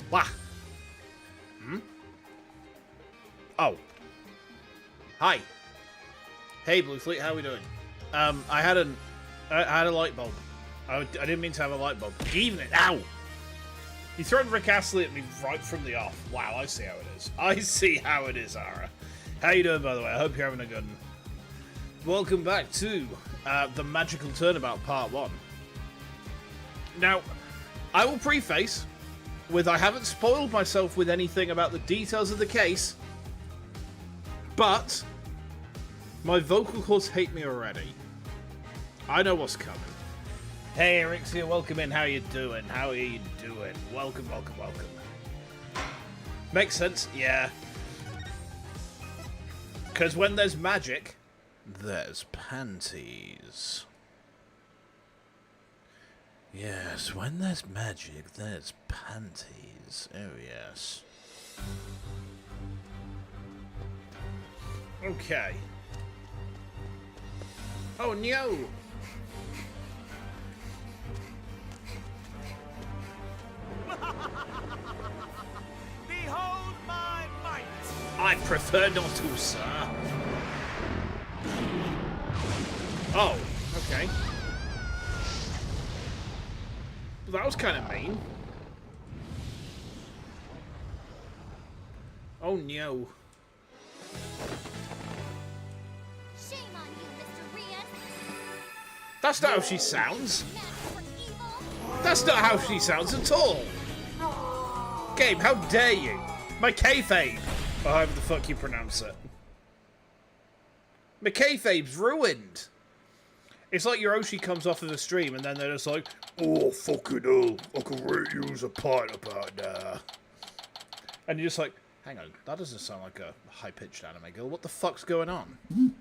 Wah. Hmm? Oh. Hi. Hey, Blue Fleet, how are we doing? I had a light bulb. I didn't mean to have a light bulb. Evening. Ow! You thrown Rick Astley at me right from the off. Wow, I see how it is. I see how it is, Ara. How you doing, by the way? I hope you're having a good one. Welcome back to the Magical Turnabout Part 1. Now, I will preface with I haven't spoiled myself with anything about the details of the case, but my vocal cords hate me already. I know what's coming. Hey, Erixia, welcome in. How you doing? How are you doing? Welcome, welcome, welcome. Makes sense? Yeah. Because when there's magic, there's panties. Yes, when there's magic, there's panties. Oh, yes. Okay. Oh, no! Behold my might! I prefer not to, sir. Oh, okay. Well, that was kind of mean. Oh no. Shame on you, Mr. Rias. That's not how she sounds. That's not how she sounds at all. Gabe, how dare you? My kayfabe. Or however the fuck you pronounce it. My kayfabe's ruined. It's like your Oshi comes off of the stream and then they're just like, oh, fucking hell, I can rate you as a part about that. And you're just like, hang on, that doesn't sound like a high-pitched anime girl. What the fuck's going on? Okay.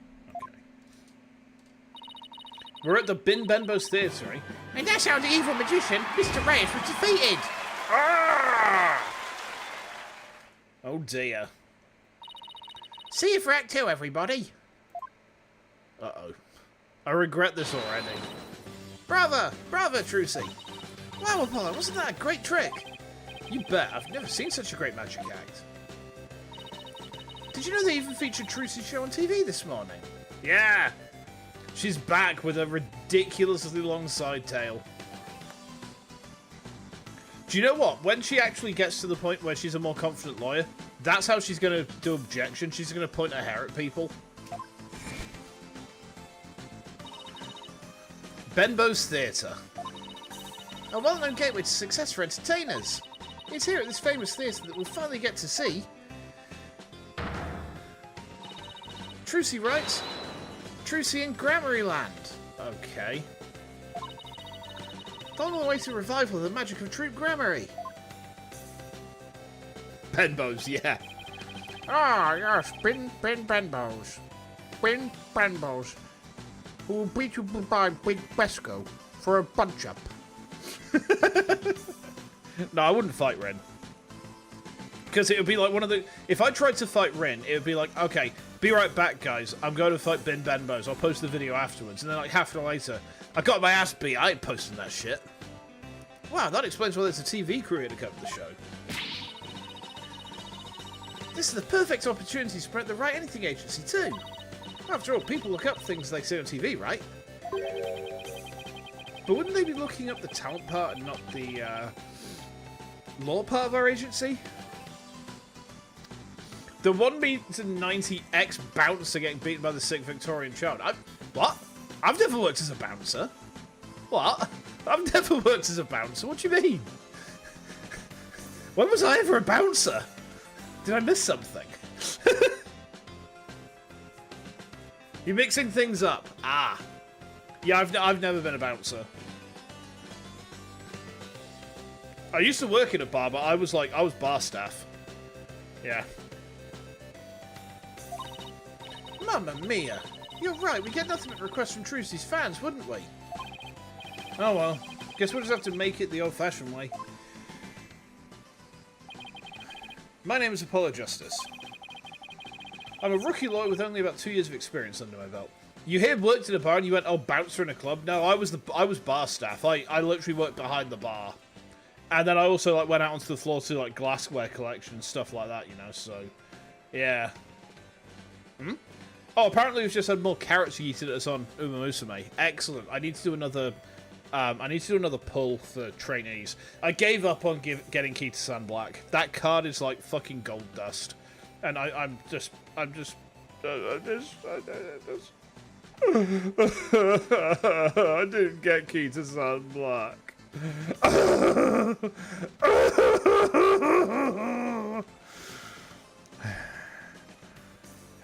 We're at the Bin Benbo's Theatre, eh? And that's how the evil magician, Mr. Reyes, was defeated! Ah! Oh dear. See you for Act 2, everybody! Uh-oh. I regret this already. Brava! Brava, Trucy! Wow, Apollo, wasn't that a great trick? You bet, I've never seen such a great magic act. Did you know they even featured Trucy's show on TV this morning? Yeah! She's back with a ridiculously long side tail. Do you know what? When she actually gets to the point where she's a more confident lawyer, that's how she's going to do objection. She's going to point her hair at people. Benbo's Theatre. A well-known gateway to success for entertainers. It's here at this famous theatre that we'll finally get to see Trucy writes, Trucy in Grammary-land. Okay. On the way to revival of the magic of Troop Grammary. Benbo's, yeah. Ah, yes, Ben Benbo's. Ben Benbo's. Who will beat you by Big Besco for a bunch-up. No, I wouldn't fight Ren. Because it would be like one of the... If I tried to fight Ren, it would be like, okay, be right back, guys. I'm going to fight Ben Benbo's. I'll post the video afterwards. And then, like, half an hour later, I got my ass beat. I ain't posting that shit. Wow, that explains why there's a TV crew here to cover the show. This is the perfect opportunity to spread the Write Anything agency, too. After all, people look up things they see on TV, right? But wouldn't they be looking up the talent part and not the law part of our agency? The 1 meter 90 ex bouncer getting beaten by the sick Victorian child. What? I've never worked as a bouncer. What? I've never worked as a bouncer. What do you mean? When was I ever a bouncer? Did I miss something? You're mixing things up. Ah. Yeah, I've never been a bouncer. I used to work in a bar, but I was bar staff. Yeah. Mamma mia. You're right, we get nothing but requests from Trucy's fans, wouldn't we? Oh well. Guess we'll just have to make it the old-fashioned way. My name is Apollo Justice. I'm a rookie lawyer with only about 2 years of experience under my belt. You here worked in a bar and you went, oh, bouncer in a club? No, I was bar staff. I literally worked behind the bar. And then I also like went out onto the floor to like glassware collection and stuff like that, you know. So, yeah. Oh, apparently we've just had more carrots yeeted at us on Uma Musume. Excellent. I need to do another. I need to do another pull for trainees. I gave up on getting Kita-san Black. That card is like fucking gold dust, and I'm just. I didn't get Kita-san Black.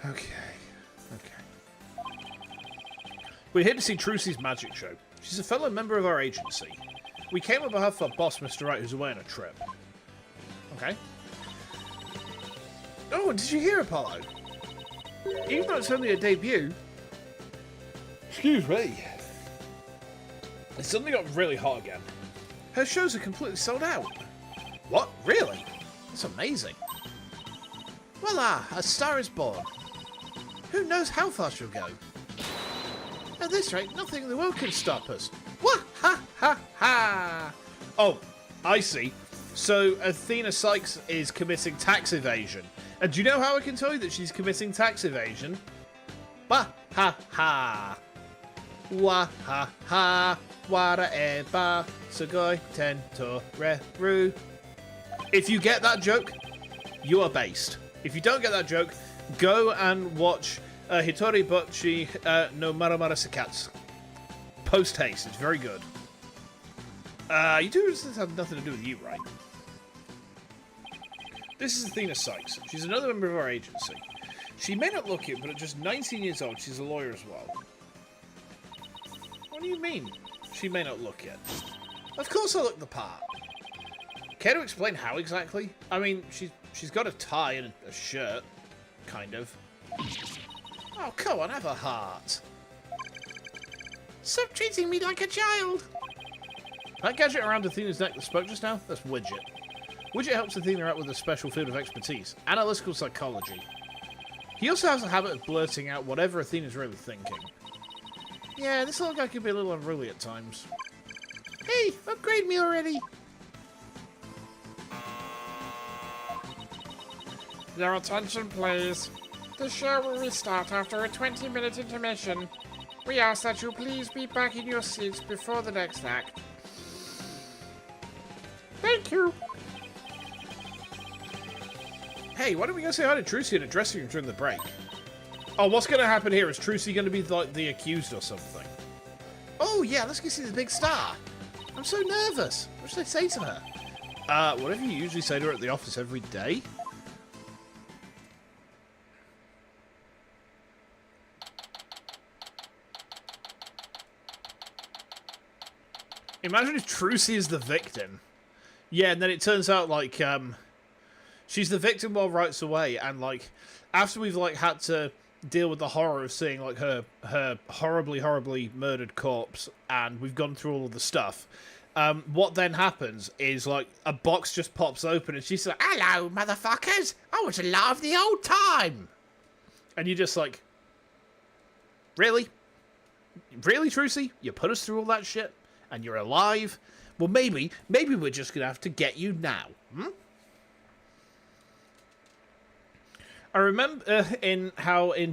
Okay. We're here to see Trucy's magic show. She's a fellow member of our agency. We came on behalf of our boss, Mr. Wright, who's away on a trip. Okay. Oh, did you hear, Apollo? Even though it's only a debut... Excuse me. It suddenly got really hot again. Her shows are completely sold out. What? Really? That's amazing. Voila! A star is born. Who knows how far she'll go? At this rate, nothing in the world can stop us. Wah ha ha ha! Oh, I see. So Athena Sykes is committing tax evasion. And do you know how I can tell you that she's committing tax evasion? Wah ha ha! Wah ha ha! Whatever. Sugoi tento reru. If you get that joke, you are based. If you don't get that joke, go and watch Hitori Bocchi no Maramara Sakatsu. Post haste, it's very good. You do this have nothing to do with you, right? This is Athena Sykes. She's another member of our agency. She may not look it, but at just 19 years old, she's a lawyer as well. What do you mean, she may not look it? Of course I look the part. Care to explain how exactly? I mean, she's got a tie and a shirt, kind of. Oh, come on, have a heart. Stop treating me like a child. That gadget around Athena's neck that spoke just now, that's Widget. Widget helps Athena out with a special field of expertise, analytical psychology. He also has a habit of blurting out whatever Athena's really thinking. Yeah, this little guy can be a little unruly at times. Hey, upgrade me already. Your attention, please. The show will restart after a 20-minute intermission. We ask that you please be back in your seats before the next act. Thank you. Hey, why don't we go say hi to Trucy in a dressing room during the break? Oh, what's going to happen here? Is Trucy going to be like the accused or something? Oh yeah, let's go see the big star. I'm so nervous. What should I say to her? Whatever you usually say to her at the office every day. Imagine if Trucy is the victim. Yeah, and then it turns out, like, she's the victim while Wright's away, and, like, after we've, like, had to deal with the horror of seeing, like, her horribly murdered corpse, and we've gone through all of the stuff, what then happens is, like, a box just pops open, and she's like, hello, motherfuckers! I was alive the old time! And you're just like, really? Really, Trucy? You put us through all that shit? And you're alive? Well, maybe we're just going to have to get you now. I remember in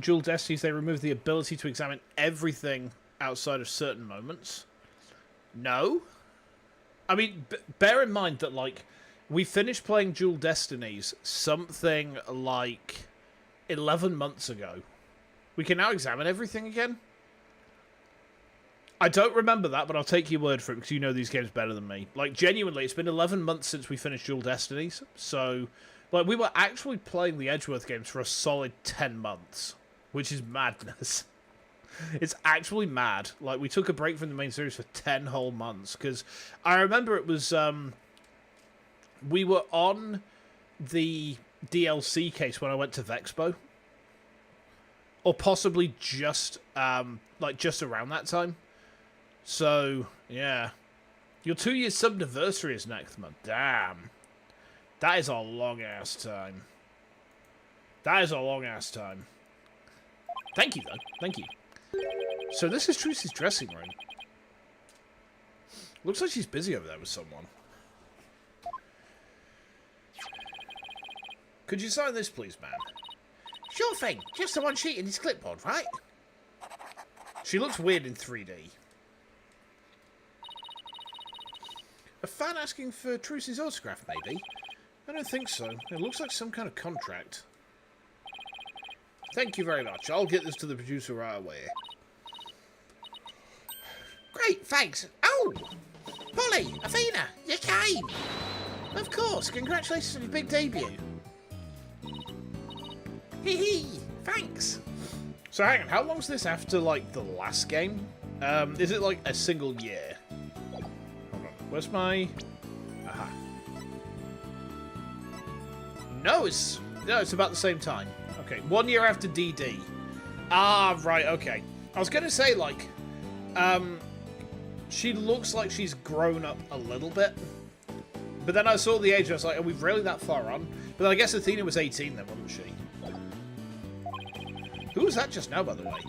Dual Destinies they removed the ability to examine everything outside of certain moments. No? I mean, bear in mind that, like, we finished playing Dual Destinies something like 11 months ago. We can now examine everything again? I don't remember that, but I'll take your word for it, because you know these games better than me. Like, genuinely, it's been 11 months since we finished Dual Destinies, so, like, we were actually playing the Edgeworth games for a solid 10 months, which is madness. It's actually mad. Like, we took a break from the main series for 10 whole months, because I remember it was, we were on the DLC case when I went to Vexpo, or possibly just, just around that time. So, yeah. Your 2-year subniversary is next month. Damn. That is a long-ass time. That is a long-ass time. Thank you, though. Thank you. So this is Trucy's dressing room. Looks like she's busy over there with someone. Could you sign this, please, ma'am? Sure thing. Just the one sheet in his clipboard, right? She looks weird in 3D. A fan asking for Trucy's autograph, maybe? I don't think so. It looks like some kind of contract. Thank you very much. I'll get this to the producer right away. Great, thanks. Oh! Polly, Athena, you came! Of course. Congratulations on your big debut. Hee hee, thanks. So hang on, how long's this after, like, the last game? Is it, like, a single year? Hold on. Where's my... Aha. No, it's about the same time. Okay, 1 year after DD. Ah, right, okay. I was gonna say, like, she looks like she's grown up a little bit. But then I saw the age and I was like, are we really that far on? But then I guess Athena was 18 then, wasn't she? Who was that just now, by the way?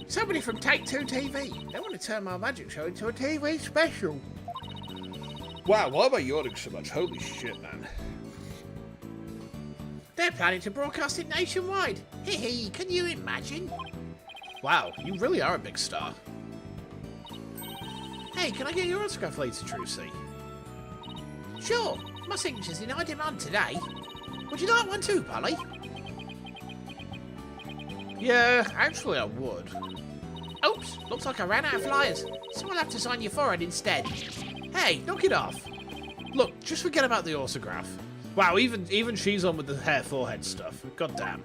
Somebody from Take Two TV. They want to turn my magic show into a TV special. Wow, why am I yawning so much? Holy shit, man. They're planning to broadcast it nationwide. Hee hee, can you imagine? Wow, you really are a big star. Hey, can I get your autograph later, Trucy? Sure, my signature's in high demand today. Would you like one too, Polly? Yeah, actually I would. Oops, looks like I ran out of flyers, so I'll have to sign your forehead instead. Hey, knock it off. Look, just forget about the autograph. Wow, even she's on with the hair forehead stuff. God damn.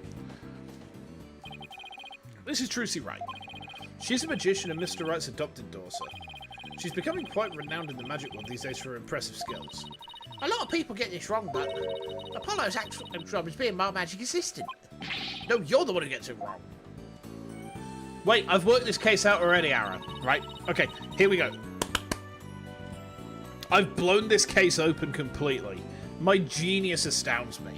This is Trucy Wright. She's a magician and Mr. Wright's adopted daughter. She's becoming quite renowned in the magic world these days for her impressive skills. A lot of people get this wrong, but Apollo's actual job is being my magic assistant. No, you're the one who gets it wrong. Wait, I've worked this case out already, Ara. Right? Okay, here we go. I've blown this case open completely. My genius astounds me.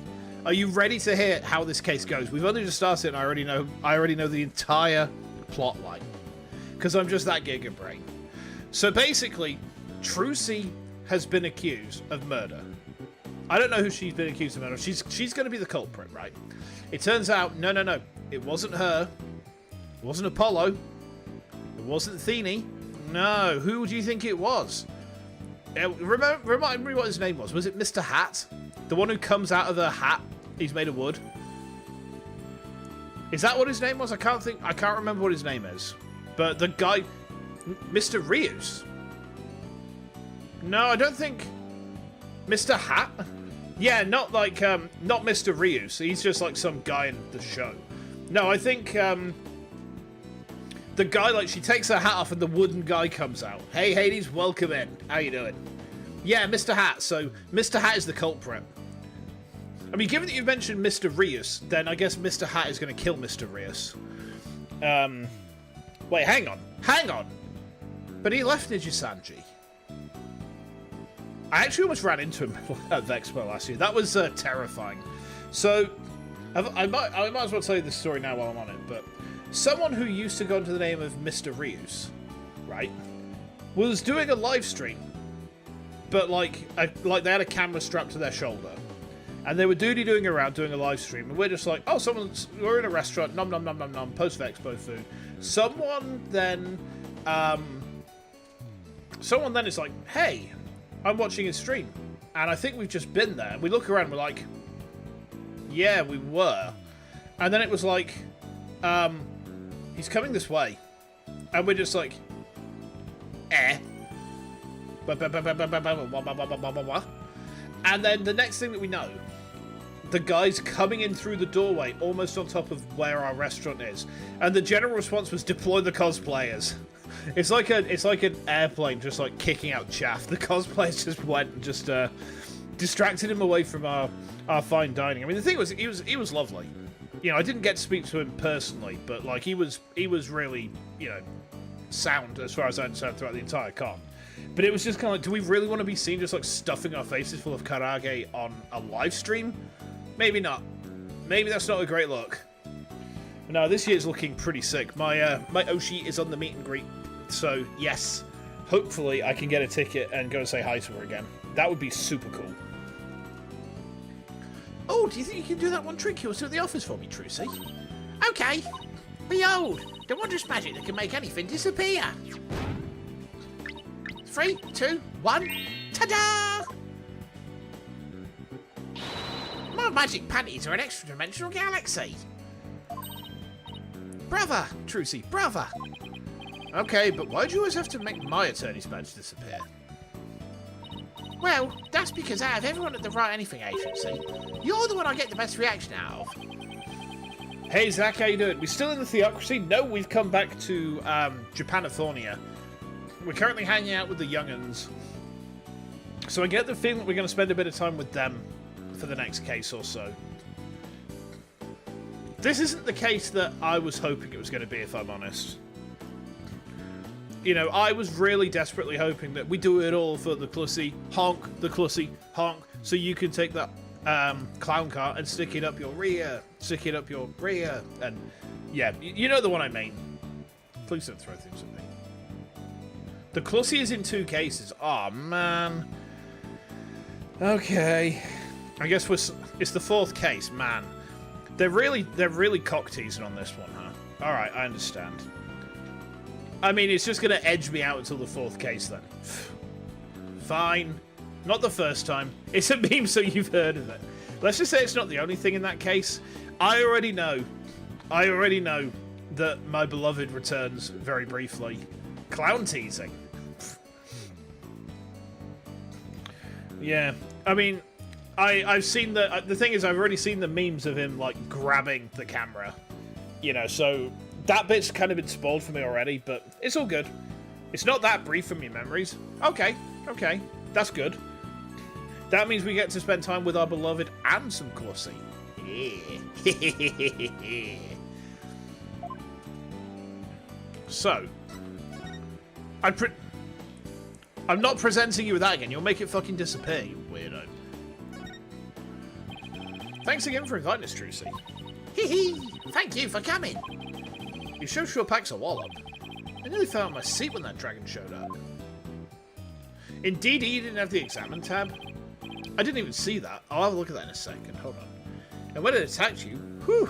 Are you ready to hear how this case goes? We've only just started and I already know the entire plot line. Because I'm just that giga brain. So basically, Trucy has been accused of murder. I don't know who she's been accused of murder. She's going to be the culprit, right? It turns out, no. It wasn't her. It wasn't Apollo. It wasn't Athene. No, who do you think it was? Remind me what his name was. Was it Mr. Hat? The one who comes out of the hat. He's made of wood. Is that what his name was? I can't remember what his name is. But the guy... Mr. Rios? No, I don't think... Mr. Hat? Yeah, not like, not Mr. Rios. He's just like some guy in the show. No, I think, the guy, like, she takes her hat off and the wooden guy comes out. Hey, Hades, welcome in. How you doing? Yeah, Mr. Hat. So, Mr. Hat is the culprit. I mean, given that you've mentioned Mr. Rios, then I guess Mr. Hat is going to kill Mr. Rios. Wait, hang on. Hang on! But he left Nijisanji. I actually almost ran into him at Vexpo last year. That was terrifying. So, I might as well tell you this story now while I'm on it, but someone who used to go under the name of Mr. Rios, right, was doing a live stream, but like they had a camera strapped to their shoulder, and they were doing around doing a live stream, and we're just like, oh, we're in a restaurant, nom nom nom nom nom, post Vexpo food. Someone then is like, hey, I'm watching his stream, and I think we've just been there. We look around, and we're like, yeah, we were. And then it was like, he's coming this way. And we're just like, eh. And then the next thing that we know, the guy's coming in through the doorway, almost on top of where our restaurant is. And the general response was, deploy the cosplayers. It's like an airplane just like kicking out chaff. The cosplayers just went and just distracted him away from our fine dining. I mean, the thing was, he was lovely. You know, I didn't get to speak to him personally, but like he was really, you know, sound as far as I understand throughout the entire con. But it was just kind of like, do we really want to be seen just like stuffing our faces full of karage on a live stream? Maybe not. Maybe that's not a great look. No, this year's looking pretty sick. My Oshi is on the meet and greet, so yes, hopefully I can get a ticket and go say hi to her again. That would be super cool. Oh, Oh, do you think you can do that one trick you was at the office for me, Trucy? Okay. Behold, the wondrous magic that can make anything disappear. 3, 2, 1. Ta-da! My magic panties are an extra-dimensional galaxy. Brother, Trucy, brother. Okay, but why do you always have to make my attorney's badge disappear? Well, that's because out of everyone at the Write Anything agency, you're the one I get the best reaction out of. Hey Zach, how you doing? We still in the theocracy? No, we've come back to Japanifornia. We're currently hanging out with the young'uns. So I get the feeling that we're going to spend a bit of time with them for the next case or so. This isn't the case that I was hoping it was going to be, if I'm honest. You know, I was really desperately hoping that we do it all for the Clussy, honk, so you can take that clown car and stick it up your rear, and yeah, you know the one I mean. Please don't throw things at me. The Clussy is in 2 cases. Oh man. Okay. I guess it's the 4th case, man. They're really cock teasing on this one, huh? All right, I understand. I mean, it's just going to edge me out until the 4th case, then. Fine. Not the first time. It's a meme, so you've heard of it. Let's just say it's not the only thing in that case. I already know that my beloved returns very briefly. Clown teasing. Yeah. I mean, I've seen the thing is, I've already seen the memes of him, like, grabbing the camera. You know, so... that bit's kind of been spoiled for me already, but it's all good. It's not that brief from your memories. Okay, that's good. That means we get to spend time with our beloved and some Clussy. Yeah. So, I'm not presenting you with that again. You'll make it fucking disappear, you weirdo. Thanks again for inviting us, Trucy. Hee hee! Thank you for coming. You sure packs a wallop. I nearly fell out of my seat when that dragon showed up. Indeed, you didn't have the examine tab. I didn't even see that. I'll have a look at that in a second. Hold on. And when it attacked you, whew.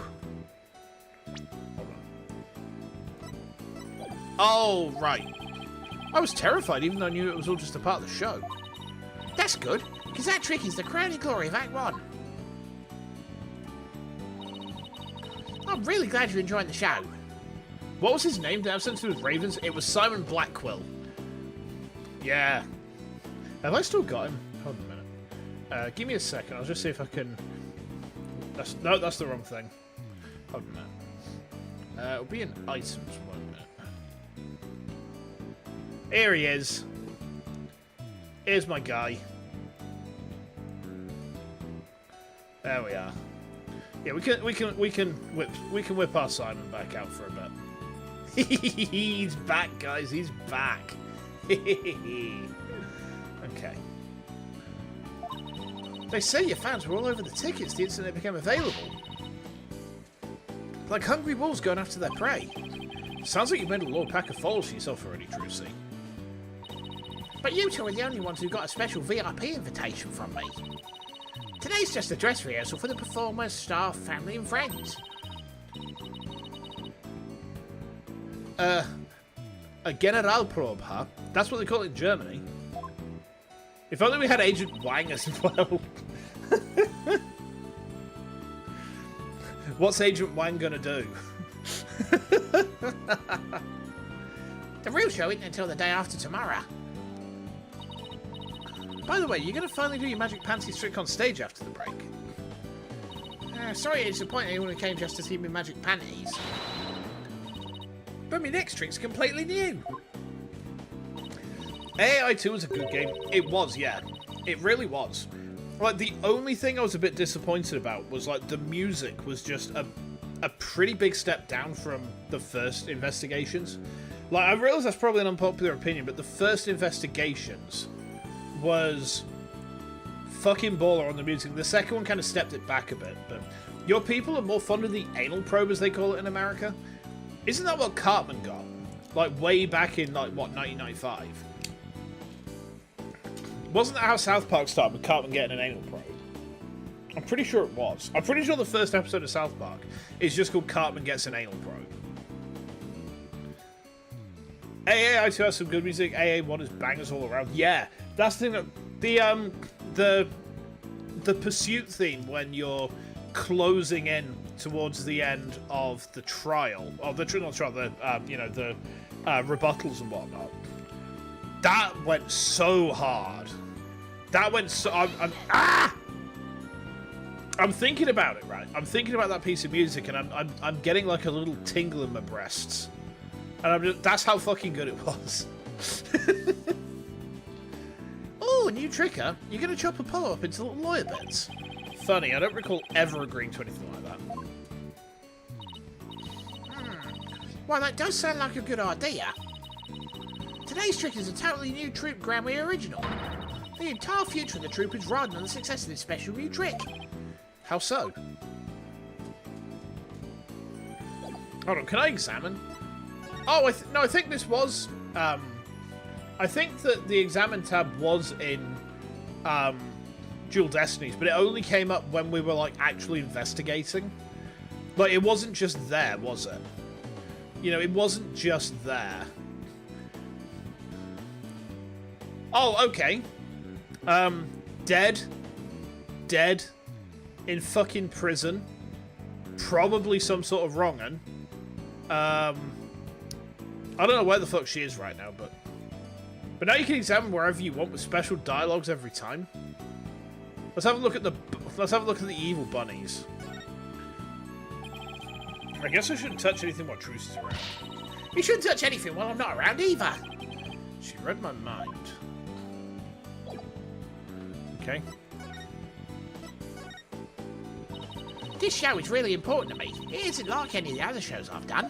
Hold on. Oh, right. I was terrified, even though I knew it was all just a part of the show. That's good, because that trick is the crowning glory of Act 1. I'm really glad you're enjoying the show. What was his name? Did it have something to do with Ravens? It was Simon Blackquill. Yeah. Have I still got him? Hold on a minute. Give me a second. I'll just see if I can... No, that's the wrong thing. Hold on a minute. It'll be in items. 1 minute. Here he is. Here's my guy. There we are. Yeah, we can whip our Simon back out for a bit. He's back, guys. He's back. Okay. They say your fans were all over the tickets the instant they became available. Like hungry wolves going after their prey. Sounds like you've made a little pack of followers for yourself already, Trucy. But you two are the only ones who got a special VIP invitation from me. Today's just a dress rehearsal for the performers, staff, family and friends. A Generalprobe, huh? That's what they call it in Germany. If only we had Agent Wang as well. What's Agent Wang gonna do? The real show isn't until the day after tomorrow. By the way, you're gonna finally do your magic panties trick on stage after the break. Sorry to disappoint anyone who came just to see me magic panties. But my next trick's completely new. AI2 was a good game. It was, yeah. It really was. Like, the only thing I was a bit disappointed about was, like, the music was just a pretty big step down from the first investigations. Like, I realize that's probably an unpopular opinion, but the first investigations was fucking baller on the music. The second one kind of stepped it back a bit, but your people are more fond of the anal probe, as they call it in America. Isn't that what Cartman got? Like, way back in, like, what, 1995? Wasn't that how South Park started, with Cartman getting an anal probe? I'm pretty sure it was. I'm pretty sure the first episode of South Park is just called Cartman Gets an Anal Probe. AA2 has some good music. AA1 is bangers all around. Yeah, that's the thing. That, the pursuit theme when you're closing in towards the end of the trial, or the rebuttals and whatnot. That went so hard. That went so. I'm thinking about it, right? I'm thinking about that piece of music, and I'm getting like a little tingle in my breasts, and that's how fucking good it was. Oh, a new tricker. You're gonna chop Apollo up into little lawyer bits. Funny, I don't recall ever agreeing to anything like that. Well, that does sound like a good idea. Today's trick is a totally new Troop Grammy original. The entire future of the troop is riding on the success of this special new trick. How so? Hold on, can I examine? Oh, no, I think this was... I think that the examine tab was in Dual Destinies, but it only came up when we were, like, actually investigating. Like, it wasn't just there, was it? You know, it wasn't just there. Oh, okay. Dead, in fucking prison, probably some sort of wrong'un. I don't know where the fuck she is right now, but now you can examine wherever you want with special dialogues every time. Let's have a look at the evil bunnies. I guess I shouldn't touch anything while Truce is around. You shouldn't touch anything while I'm not around either. She read my mind. Okay. This show is really important to me. It isn't like any of the other shows I've done.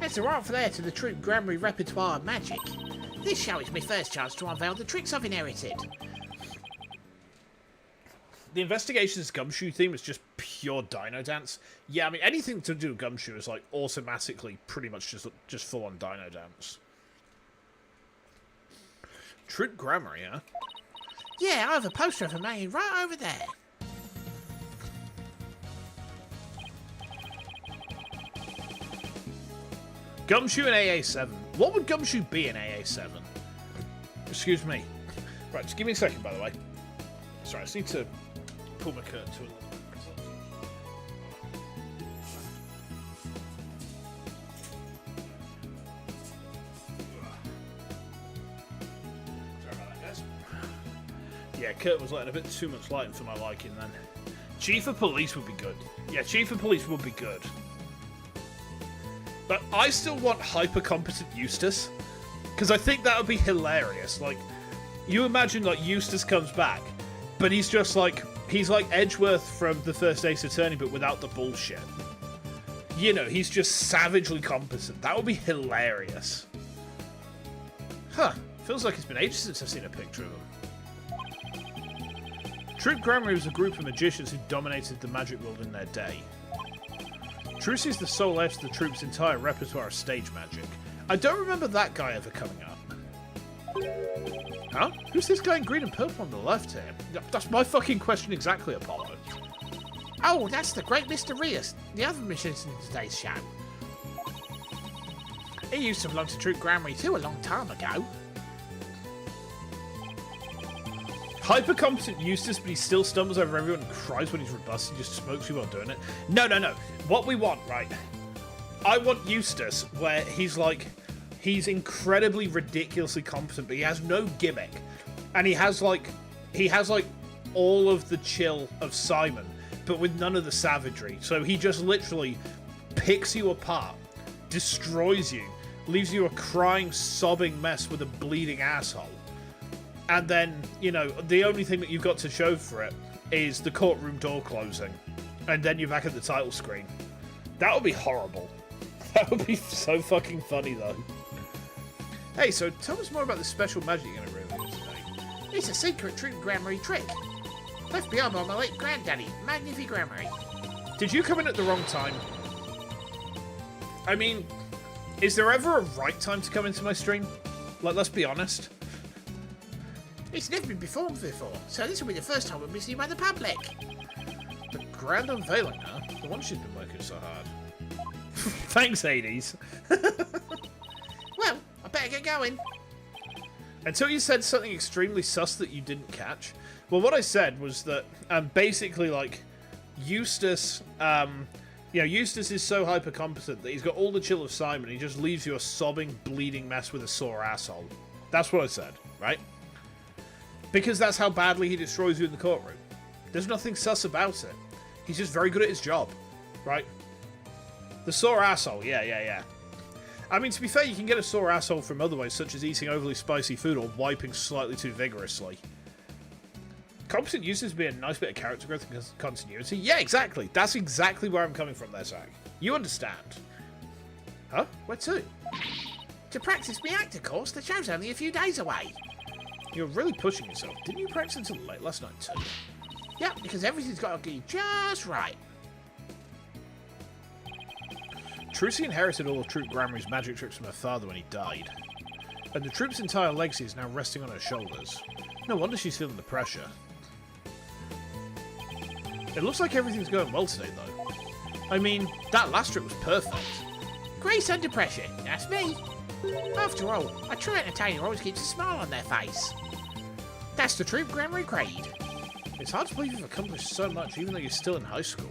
It's a right flair to the Troop Grammy repertoire of magic. This show is my first chance to unveil the tricks I've inherited. The Investigations Gumshoe theme is just pure Dino Dance. Yeah, I mean, anything to do with Gumshoe is, like, automatically pretty much just full-on Dino Dance. Troop Grammar, yeah? Yeah, I have a poster of a man right over there. Gumshoe and AA7. What would Gumshoe be in AA7? Excuse me. Right, just give me a second, by the way. Sorry, I just need to pull my curtain to a little bit. Sorry about that, guys. Yeah, curtain was letting a bit too much light for my liking then. Chief of Police would be good. Yeah, Chief of Police would be good. But I still want hyper-competent Eustace, because I think that would be hilarious. Like, you imagine, like, Eustace comes back, but he's just like, he's like Edgeworth from the first Ace Attorney, but without the bullshit. You know, he's just savagely competent. That would be hilarious. Huh. Feels like it's been ages since I've seen a picture of him. Troop Grammar was a group of magicians who dominated the magic world in their day. Truce is the sole heir to the troop's entire repertoire of stage magic. I don't remember that guy ever coming up. Huh? Who's this guy in green and purple on the left here? That's my fucking question exactly, Apollo. Oh, that's the great Mr. Rios, the other magician in today's show. He used to belong to Troop Grammar too a long time ago. Hyper-competent Eustace, but he still stumbles over everyone and cries when he's robust and just smokes you while doing it. No. What we want, right? I want Eustace where he's like, he's incredibly ridiculously competent, but he has no gimmick. And he has like all of the chill of Simon, but with none of the savagery. So he just literally picks you apart, destroys you, leaves you a crying, sobbing mess with a bleeding asshole. And then, you know, the only thing that you've got to show for it is the courtroom door closing. And then you're back at the title screen. That would be horrible. That would be so fucking funny, though. Hey, so tell us more about the special magic you're going to reveal today. It's a secret Troop Grammar trick. Left behind by my late granddaddy, Magnifi Grammar. Did you come in at the wrong time? I mean, is there ever a right time to come into my stream? Like, let's be honest. It's never been performed before, so this will be the first time we'll be seen by the public. The grand unveiling, huh? The one she's been working so hard. Thanks, Hades. Well, I better get going. Until you said something extremely sus that you didn't catch. Well, what I said was that basically, like, Eustace, Eustace is so hyper competent that he's got all the chill of Simon. He just leaves you a sobbing, bleeding mess with a sore asshole. That's what I said, right? Because that's how badly he destroys you in the courtroom. There's nothing sus about it. He's just very good at his job, right? The sore asshole, yeah. I mean, to be fair, you can get a sore asshole from other ways, such as eating overly spicy food or wiping slightly too vigorously. Competent Eustace would be a nice bit of character growth and continuity. Yeah, exactly. That's exactly where I'm coming from there, Zach. You understand. Huh? Where to? To practice my actor course, the show's only a few days away. You're really pushing yourself. Didn't you practice until late last night too? Yeah, because everything's got to be just right. Trucy inherited all of Troop Grammy's magic tricks from her father when he died. And the troop's entire legacy is now resting on her shoulders. No wonder she's feeling the pressure. It looks like everything's going well today, though. I mean, that last trip was perfect. Grace under pressure, that's me. After all, a true entertainer always keeps a smile on their face. That's the Troop Grammar grade. It's hard to believe you've accomplished so much, even though you're still in high school.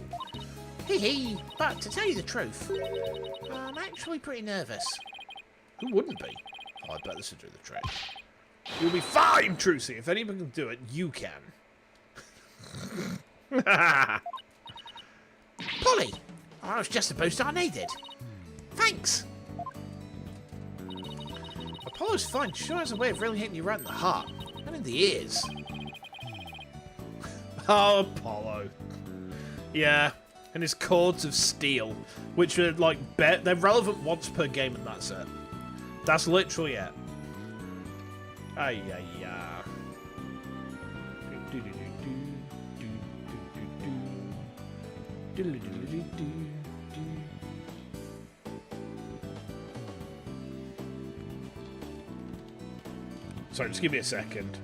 Hee hee, but to tell you the truth, I'm actually pretty nervous. Who wouldn't be? Oh, I bet this will do the trick. You'll be fine, Trucy. If anyone can do it, you can. Polly! I was just the boost I needed. Thanks! Apollo's fine. She sure has a way of really hitting you right in the heart. And in the ears. Oh, Apollo. Yeah. And his chords of steel. Which are, like, they're relevant once per game and that's it. That's literally it. Ay, ay, ay. Sorry, just give me a second.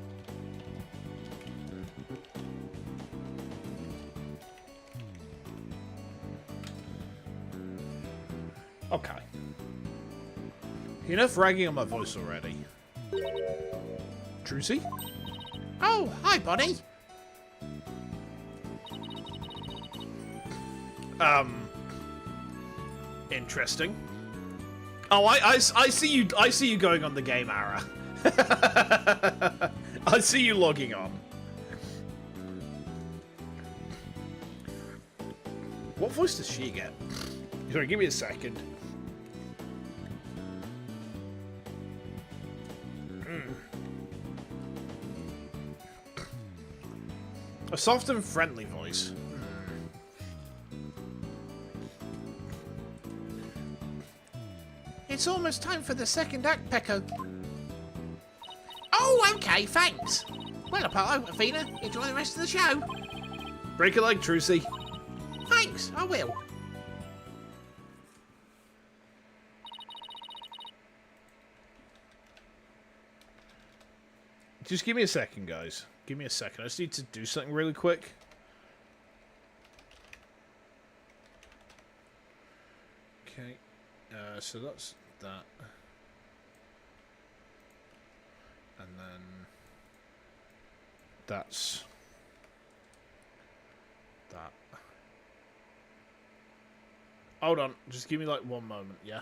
Okay. Enough ragging on my voice already. Trucy? Oh, hi, Bonnie. Interesting. Oh, I see you. I see you going on the game, Ara. I see you logging on. What voice does she get? Sorry, give me a second. A soft and friendly voice. It's almost time for the second act, Pecco. Oh, okay, thanks. Well, Apollo, Athena, enjoy the rest of the show. Break a leg, Trucy. Thanks, I will. Just give me a second, guys. Give me a second. I just need to do something really quick. Okay. So that's that. And then that's that. Hold on. Just give me like one moment, yeah?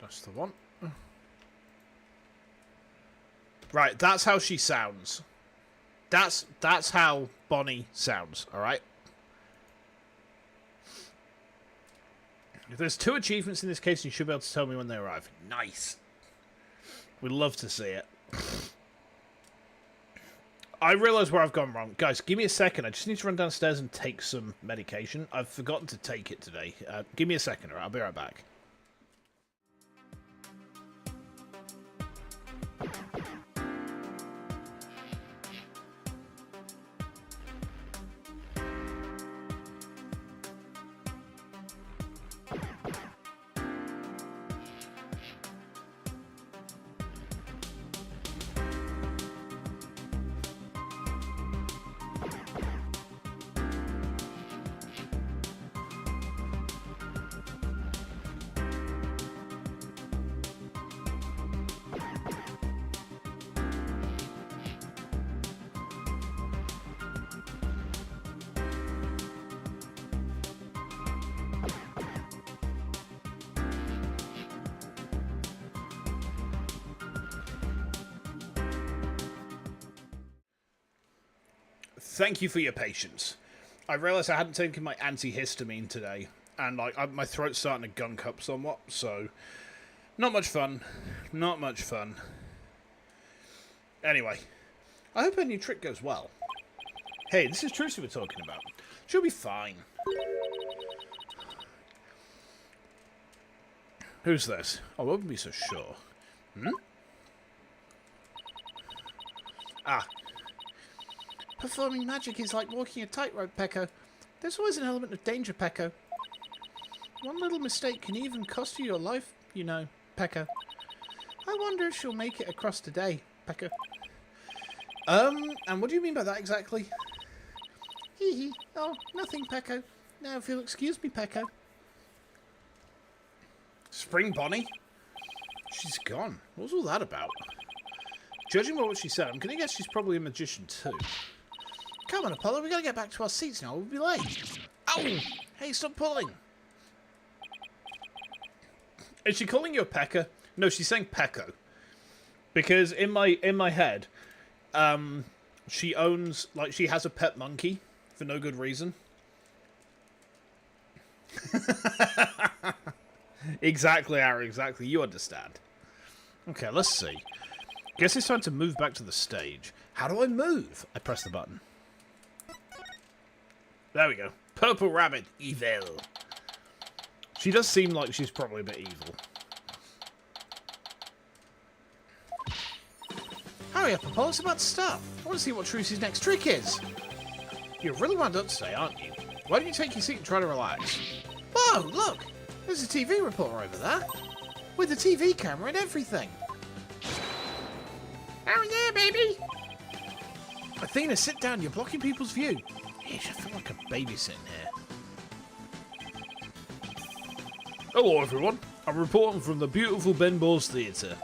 That's the one. Right, that's how she sounds. That's how Bonnie sounds, alright? If there's 2 achievements in this case, you should be able to tell me when they arrive. Nice. We'd love to see it. I realise where I've gone wrong. Guys, give me a second. I just need to run downstairs and take some medication. I've forgotten to take it today. Give me a second, alright? I'll be right back. thank you for your patience. I realised I hadn't taken my antihistamine today, and like my throat's starting to gunk up somewhat, so not much fun. Not much fun. Anyway, I hope her new trick goes well. Hey, this is Trucy we're talking about. She'll be fine. Who's this? I won't be so sure. Ah. Performing magic is like walking a tightrope, Pecco. There's always an element of danger, Pecco. One little mistake can even cost you your life, you know, Pecco. I wonder if she'll make it across today, Pecco. And what do you mean by that exactly? Hee hee. Oh, nothing, Pecco. Now if you'll excuse me, Pecco. Spring Bonnie? She's gone. What was all that about? Judging by what she said, I'm gonna guess she's probably a magician too. Come on, Apollo, we gotta get back to our seats now. We'll be late. Ow! Hey, stop pulling. Is she calling you a pecker? No, she's saying Pecco. Because in my head, she owns, like, she has a pet monkey for no good reason. Exactly, Harry, exactly. You understand. Okay, let's see. Guess it's time to move back to the stage. How do I move? I press the button. There we go. Purple Rabbit, evil. She does seem like she's probably a bit evil. Hurry up, Apollo, it's about to start. I want to see what Trucy's next trick is. You're really wound up today, aren't you? Why don't you take your seat and try to relax? Whoa, look! There's a TV reporter over there. With a TV camera and everything. Oh yeah, baby! Athena, sit down. You're blocking people's view. Yeesh, I feel like a baby sitting here. Hello, everyone. I'm reporting from the beautiful Ben Bowles Theatre,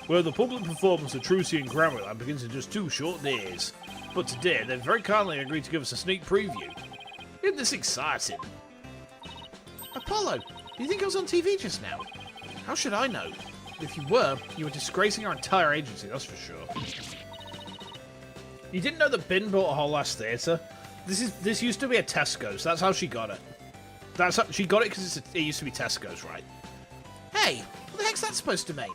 where the public performance of Trucy and Grammarland begins in just 2 short days. But today, they've very kindly agreed to give us a sneak preview. Isn't this exciting? Apollo, do you think I was on TV just now? How should I know? If you were disgracing our entire agency, that's for sure. You didn't know that Bin bought a whole ass theatre? This used to be a Tesco's. That's how she got it. She got it because it used to be Tesco's, right? Hey, what the heck's that supposed to mean?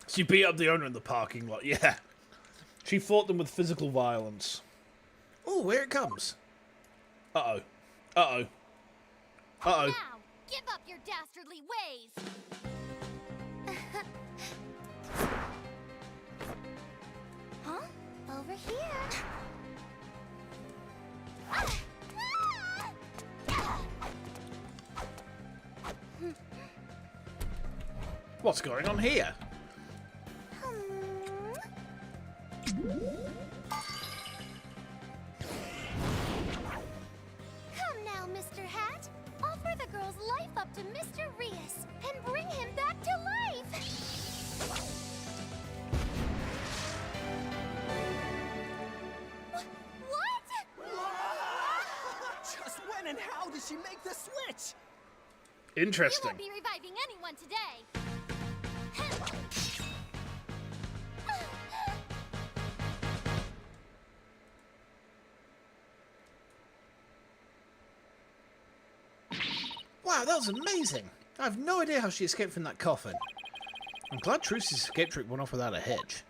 She beat up the owner in the parking lot, yeah. She fought them with physical violence. Oh, here it comes. Uh-oh. Uh-oh. Uh-oh. Now, give up your dastardly ways. Huh? Over here. What's going on here? Come now, Mr. Hat. Offer the girl's life up to Mr. Rias and bring him back to life. What? Just when and how did she make the switch? Interesting. You won't be reviving anyone today. Wow, that was amazing. I have no idea how she escaped from that coffin. I'm glad Trucy's escape trick went off without a hitch.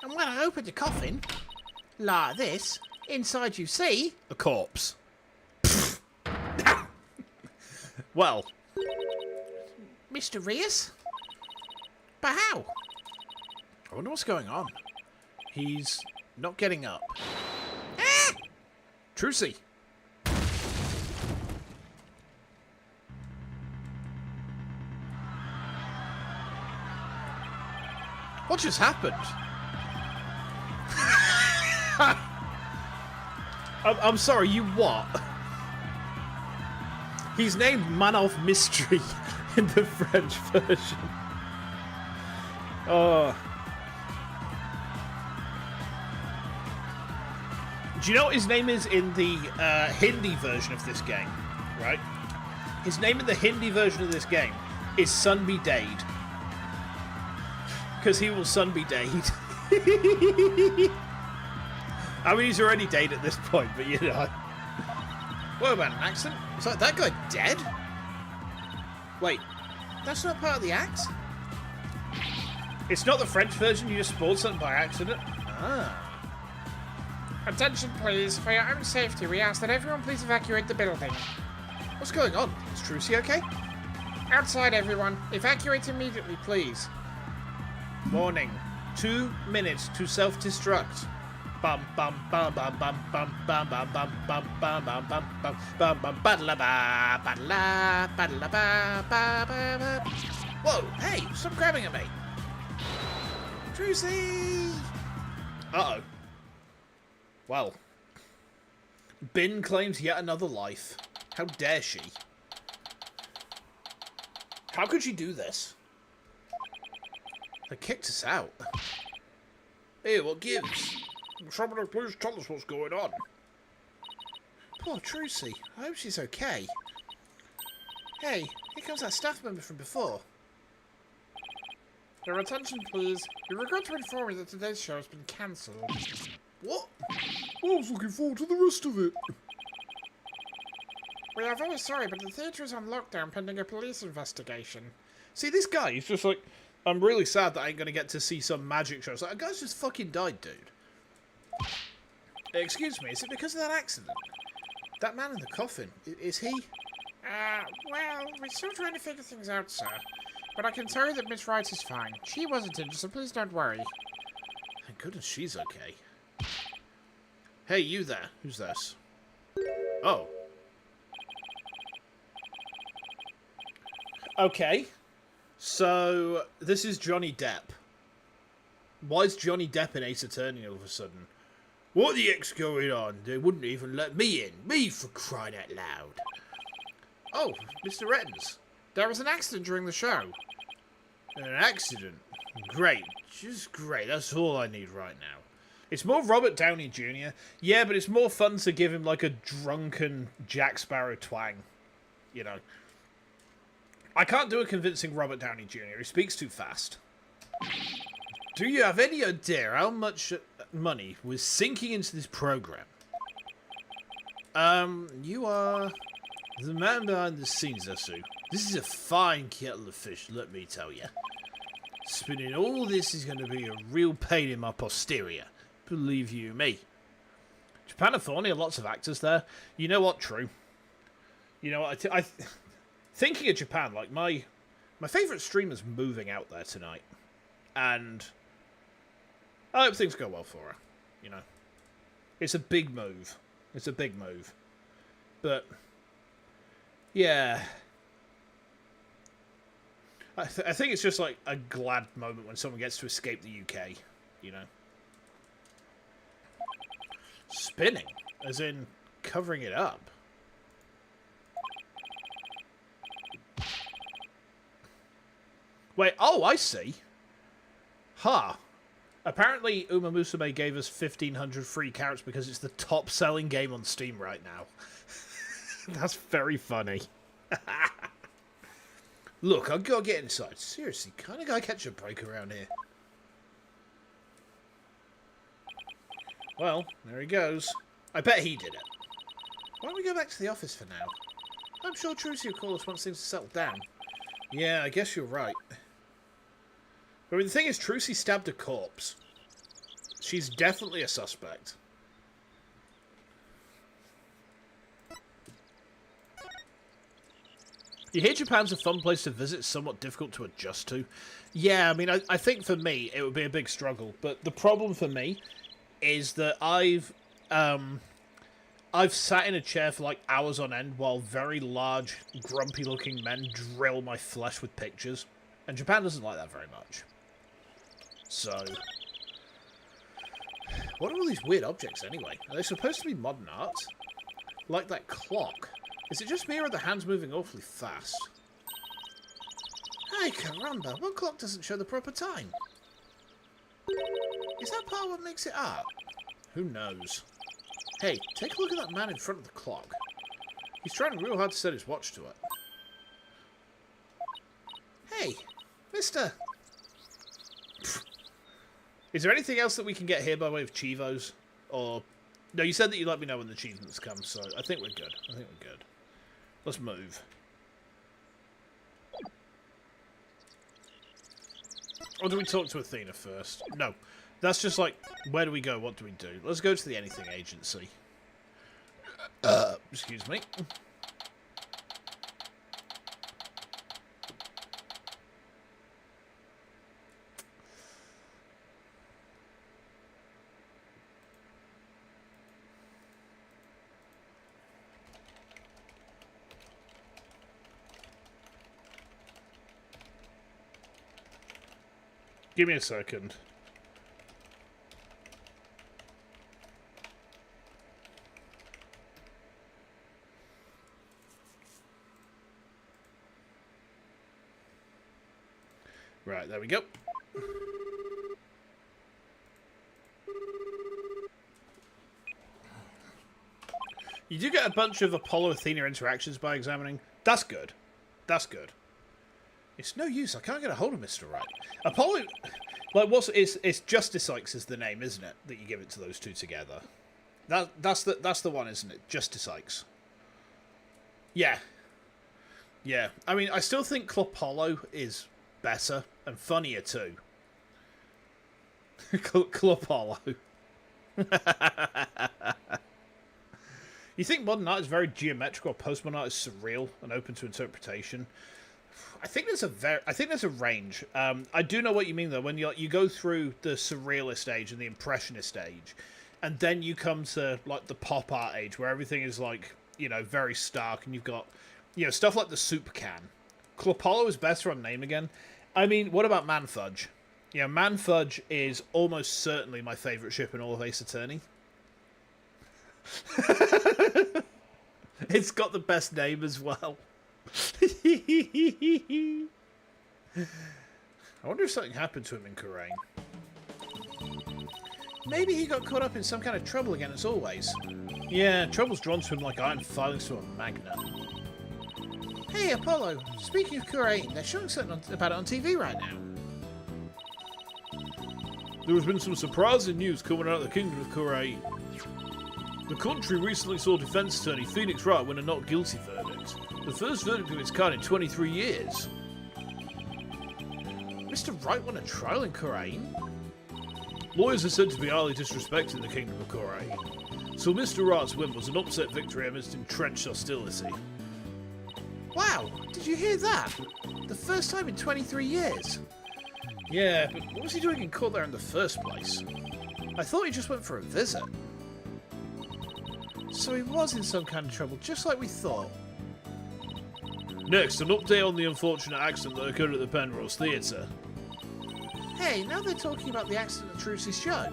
And when I opened the coffin, like this, inside you see... A corpse. Well. Mr. Rias? But how? I wonder what's going on. He's not getting up. Ah! Trucy. What just happened? I'm sorry, you what? He's named Man of Mystery in the French version. Oh. Do you know what his name is in the Hindi version of this game? Right? His name in the Hindi version of this game is Sun Be Dade. Because he will Sun Be Dade. I mean, he's already dead at this point, but you know. What about an accident? Is that guy dead? Wait, that's not part of the act? It's not the French version, you just spawned something by accident? Ah. Attention, please. For your own safety, we ask that everyone please evacuate the building. What's going on? Is Trucy okay? Outside, everyone. Evacuate immediately, please. Warning. 2 minutes to self-destruct. Bum bum bum bum bum bum bum bum bum bum bum bum bum bum bum bum ba ba ba ba ba. Whoa! Hey! Stop grabbing at me! Trucy! Uh-oh. Well. Bin claims yet another life. How dare she? How could she do this? They kicked us out. Hey, what gives? Somebody please tell us what's going on. Poor Trucy. I hope she's okay. Hey, here comes that staff member from before. Your attention, please. We regret to inform you that today's show has been cancelled. What? I was looking forward to the rest of it. We are very sorry, but the theatre is on lockdown pending a police investigation. See, this guy, he's just like, I'm really sad that I ain't going to get to see some magic show. It's like, a guy's just fucking died, dude. Excuse me, is it because of that accident? That man in the coffin, is he? Well, we're still trying to figure things out, sir. But I can tell you that Miss Wright is fine. She wasn't injured, so please don't worry. Thank goodness she's okay. Hey, you there. Who's this? Oh. Okay. So, this is Johnny Depp. Why is Johnny Depp in Ace Attorney all of a sudden? What the heck's going on? They wouldn't even let me in. Me for crying out loud. Oh, Mr. Rettens. There was an accident during the show. An accident? Great. Just great. That's all I need right now. It's more Robert Downey Jr. Yeah, but it's more fun to give him like a drunken Jack Sparrow twang. You know. I can't do a convincing Robert Downey Jr. He speaks too fast. Do you have any idea how much money was sinking into this program? You are the man behind the scenes, Asu. This is a fine kettle of fish, let me tell you. Spinning all this is going to be a real pain in my posterior. Believe you me. Japanathornia, lots of actors there. You know what? True. You know what? Thinking of Japan, like my favourite streamer's moving out there tonight, and I hope things go well for her. You know, it's a big move. It's a big move, but yeah. I think it's just like a glad moment when someone gets to escape the UK, you know. Spinning, as in covering it up. Wait, oh, I see. Huh. Apparently, Uma Musume gave us 1,500 free carrots because it's the top-selling game on Steam right now. That's very funny. Look, I've got to get inside. Seriously, can't a guy catch a break around here? Well, there he goes. I bet he did it. Why don't we go back to the office for now? I'm sure Trucy will call us once things settle down. Yeah, I guess you're right. I mean, the thing is, Trucy stabbed a corpse. She's definitely a suspect. You hear Japan's a fun place to visit, somewhat difficult to adjust to. Yeah, I mean, I think for me, it would be a big struggle. But the problem for me is that I've sat in a chair for like hours on end while very large, grumpy-looking men drill my flesh with pictures. And Japan doesn't like that very much. So, what are all these weird objects anyway? Are they supposed to be modern art? Like that clock. Is it just me or are the hands moving awfully fast? Hey, caramba, what clock doesn't show the proper time? Is that part of what makes it art? Who knows? Hey, take a look at that man in front of the clock. He's trying real hard to set his watch to it. Hey, mister. Is there anything else that we can get here by way of Chivos? Or... No, you said that you'd let me know when the achievements come, so I think we're good. I think we're good. Let's move. Or do we talk to Athena first? No. That's just like, where do we go? What do we do? Let's go to the Anything Agency. Excuse me. Give me a second. Right, there we go. You do get a bunch of Apollo-Athena interactions by examining. That's good. That's good. It's no use. I can't get a hold of Mr. Right. Apollo, like, it's Justice Sykes is the name, isn't it? That you give it to those two together. That's the one, isn't it? Justice Sykes. Yeah. Yeah. I mean, I still think Clopolo is better and funnier too. Clopolo. You think modern art is very geometrical, postmodern art is surreal and open to interpretation? I think there's a range. I do know what you mean though. When you go through the surrealist age and the impressionist age, and then you come to like the pop art age where everything is like, you know, very stark, and you've got, you know, stuff like the soup can. Clopolo is better on name again. I mean, what about Manfudge? Yeah, Manfudge is almost certainly my favourite ship in all of Ace Attorney. It's got the best name as well. I wonder if something happened to him in Kurain. Maybe he got caught up in some kind of trouble again, as always. Yeah, trouble's drawn to him like iron filings to a magnet. Hey, Apollo. Speaking of Kurain, they're showing something about it on TV right now. There has been some surprising news coming out of the Kingdom of Kurain. The country recently saw defense attorney Phoenix Wright win a not guilty verdict. The first verdict of its kind in 23 years. Mr. Wright won a trial in Kurain? Lawyers are said to be highly disrespected in the Kingdom of Kurain. So Mr. Wright's win was an upset victory amidst entrenched hostility. Wow, did you hear that? The first time in 23 years. Yeah, but what was he doing in court there in the first place? I thought he just went for a visit. So he was in some kind of trouble, just like we thought. Next, an update on the unfortunate accident that occurred at the Penrose Theatre. Hey, now they're talking about the accident at Trucy's show.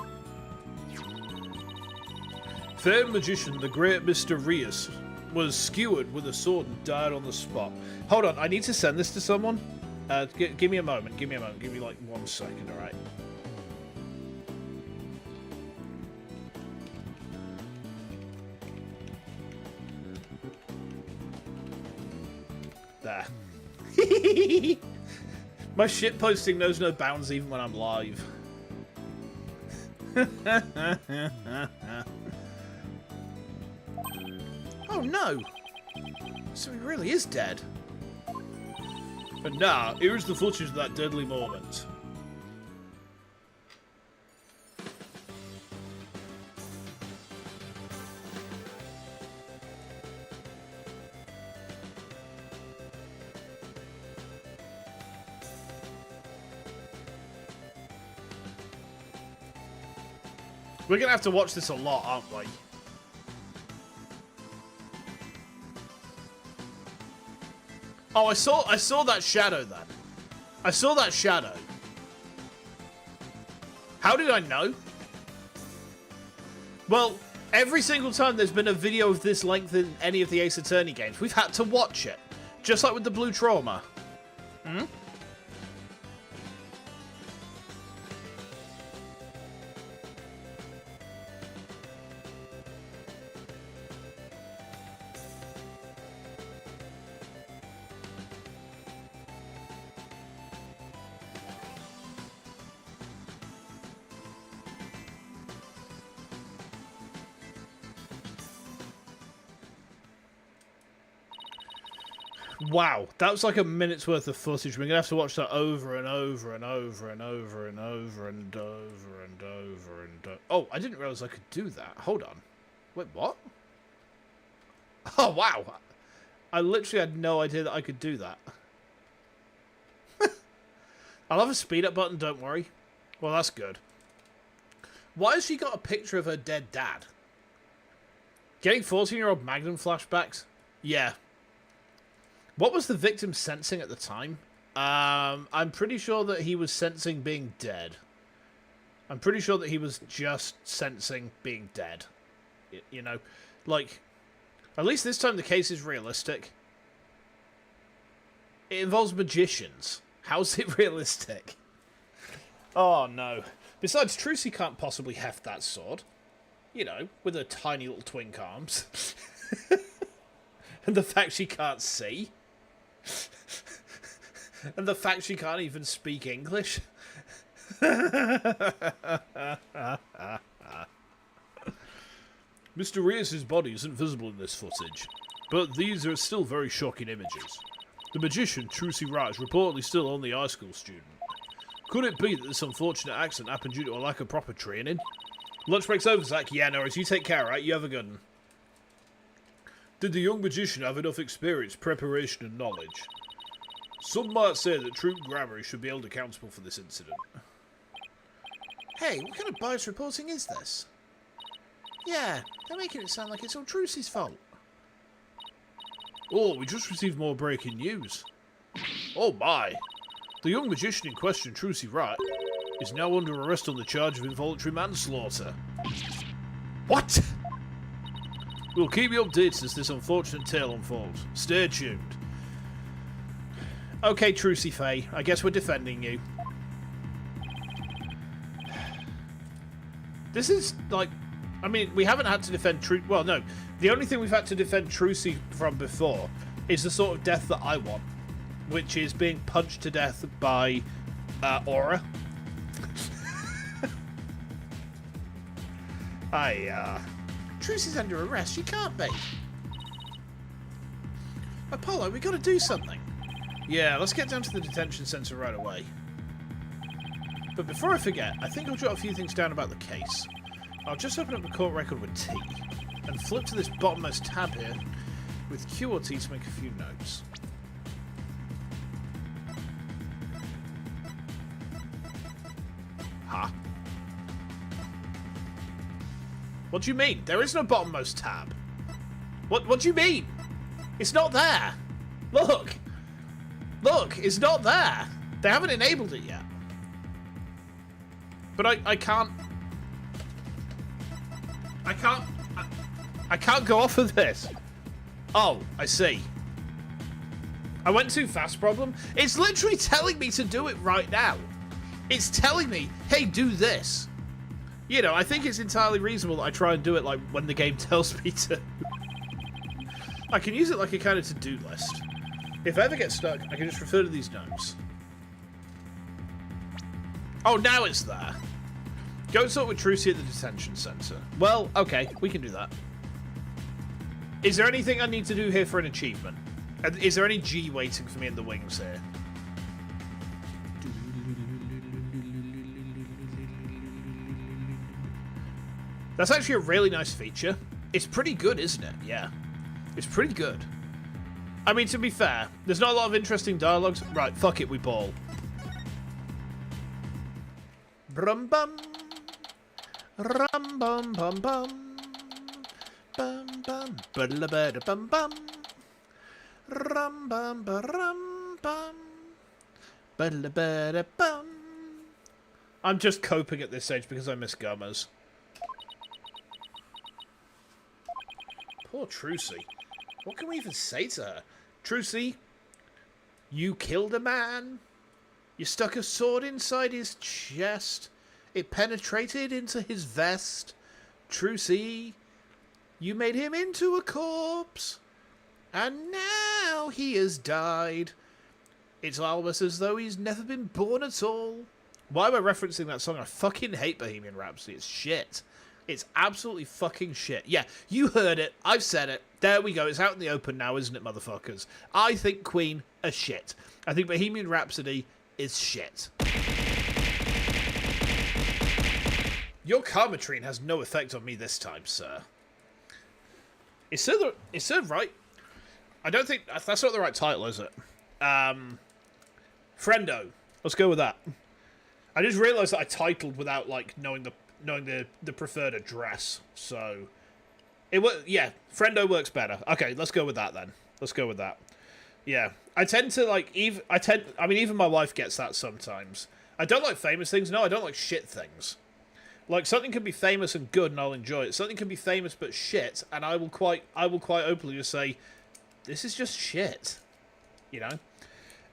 Famed magician, the great Mr. Rias, was skewered with a sword and died on the spot. Hold on, I need to send this to someone. Give me a moment, give me like 1 second, alright? There. My shit posting knows no bounds even when I'm live. Oh no! So he really is dead. And now, here is the footage of that deadly moment. We're going to have to watch this a lot, aren't we? Oh, I saw that shadow then. I saw that shadow. How did I know? Well, every single time there's been a video of this length in any of the Ace Attorney games, we've had to watch it. Just like with the Blue Trauma. Hmm? Wow, that was like a minute's worth of footage. We're gonna have to watch that over and over and over and over and over and over and over and over. Oh, I didn't realize I could do that. Hold on. Wait, what? Oh, wow. I literally had no idea that I could do that. I'll have a speed up button, don't worry. Well, that's good. Why has she got a picture of her dead dad? Getting 14-year-old Magnum flashbacks? Yeah. What was the victim sensing at the time? I'm pretty sure that he was sensing being dead. I'm pretty sure that he was just sensing being dead. You know, like, at least this time the case is realistic. It involves magicians. How's it realistic? Oh, no. Besides, Trucy can't possibly heft that sword. You know, with her tiny little twink arms. And the fact she can't see. And the fact she can't even speak English. Mr. Rios' body isn't visible in this footage, but these are still very shocking images. The magician, Trucy Wright, is reportedly still only a high school student. Could it be that this unfortunate accident happened due to a lack of proper training? Lunch break's over, Zach. Yeah, no worries. You take care, right? You have a good one. Did the young magician have enough experience, preparation, and knowledge? Some might say that Troop Grammar should be held accountable for this incident. Hey, what kind of biased reporting is this? Yeah, they're making it sound like it's all Trucy's fault. Oh, we just received more breaking news. Oh my. The young magician in question, Trucy Wright, is now under arrest on the charge of involuntary manslaughter. What? We'll keep you updated as this unfortunate tale unfolds. Stay tuned. Okay, Trucy Faye, I guess we're defending you. This is, like... I mean, we haven't had to defend Trucy... Well, no. The only thing we've had to defend Trucy from before is the sort of death that I want. Which is being punched to death by Aura. Trucy's under arrest. She can't be. Apollo, we gotta do something. Yeah, let's get down to the detention centre right away. But before I forget, I think I'll jot a few things down about the case. I'll just open up the court record with T, and flip to this bottommost tab here with Q or T to make a few notes. Huh? What do you mean? There is no bottommost tab. What do you mean? It's not there. Look. Look, it's not there. They haven't enabled it yet. But I can't... I can't go off of this. Oh, I see. I went too fast, problem. It's literally telling me to do it right now. It's telling me, hey, do this. You know, I think it's entirely reasonable that I try and do it like when the game tells me to. I can use it like a kind of to-do list. If I ever get stuck, I can just refer to these notes. Oh, now it's there. Go and talk with Trucy at the detention centre. Well, okay, we can do that. Is there anything I need to do here for an achievement? Is there any G waiting for me in the wings here? That's actually a really nice feature. It's pretty good, isn't it? Yeah. It's pretty good. I mean, to be fair, there's not a lot of interesting dialogues. Right, fuck it, we ball. Brum bum. Rum bum bum bum. Bum bum. Bada bada bum bum. Rum bum ba rum bum. Bada bada bum. I'm just coping at this stage because I miss Gummers. Poor Trucy. What can we even say to her? Trucy, you killed a man. You stuck a sword inside his chest. It penetrated into his vest. Trucy, you made him into a corpse. And now he has died. It's almost as though he's never been born at all. Why am I referencing that song? I fucking hate Bohemian Rhapsody. It's shit. It's absolutely fucking shit. Yeah, you heard it. I've said it. There we go. It's out in the open now, isn't it, motherfuckers? I think Queen are shit. I think Bohemian Rhapsody is shit. Your karmatrine has no effect on me this time, sir. Is Sir right? I don't think... That's not the right title, is it? Friendo. Let's go with that. I just realised that I titled without, like, knowing the preferred address, so... Yeah, Friendo works better. Okay, let's go with that, then. Let's go with that. Yeah. I tend to, like, I mean, even my wife gets that sometimes. I don't like famous things. No, I don't like shit things. Like, something can be famous and good, and I'll enjoy it. Something can be famous but shit, and I will quite openly just say, this is just shit. You know?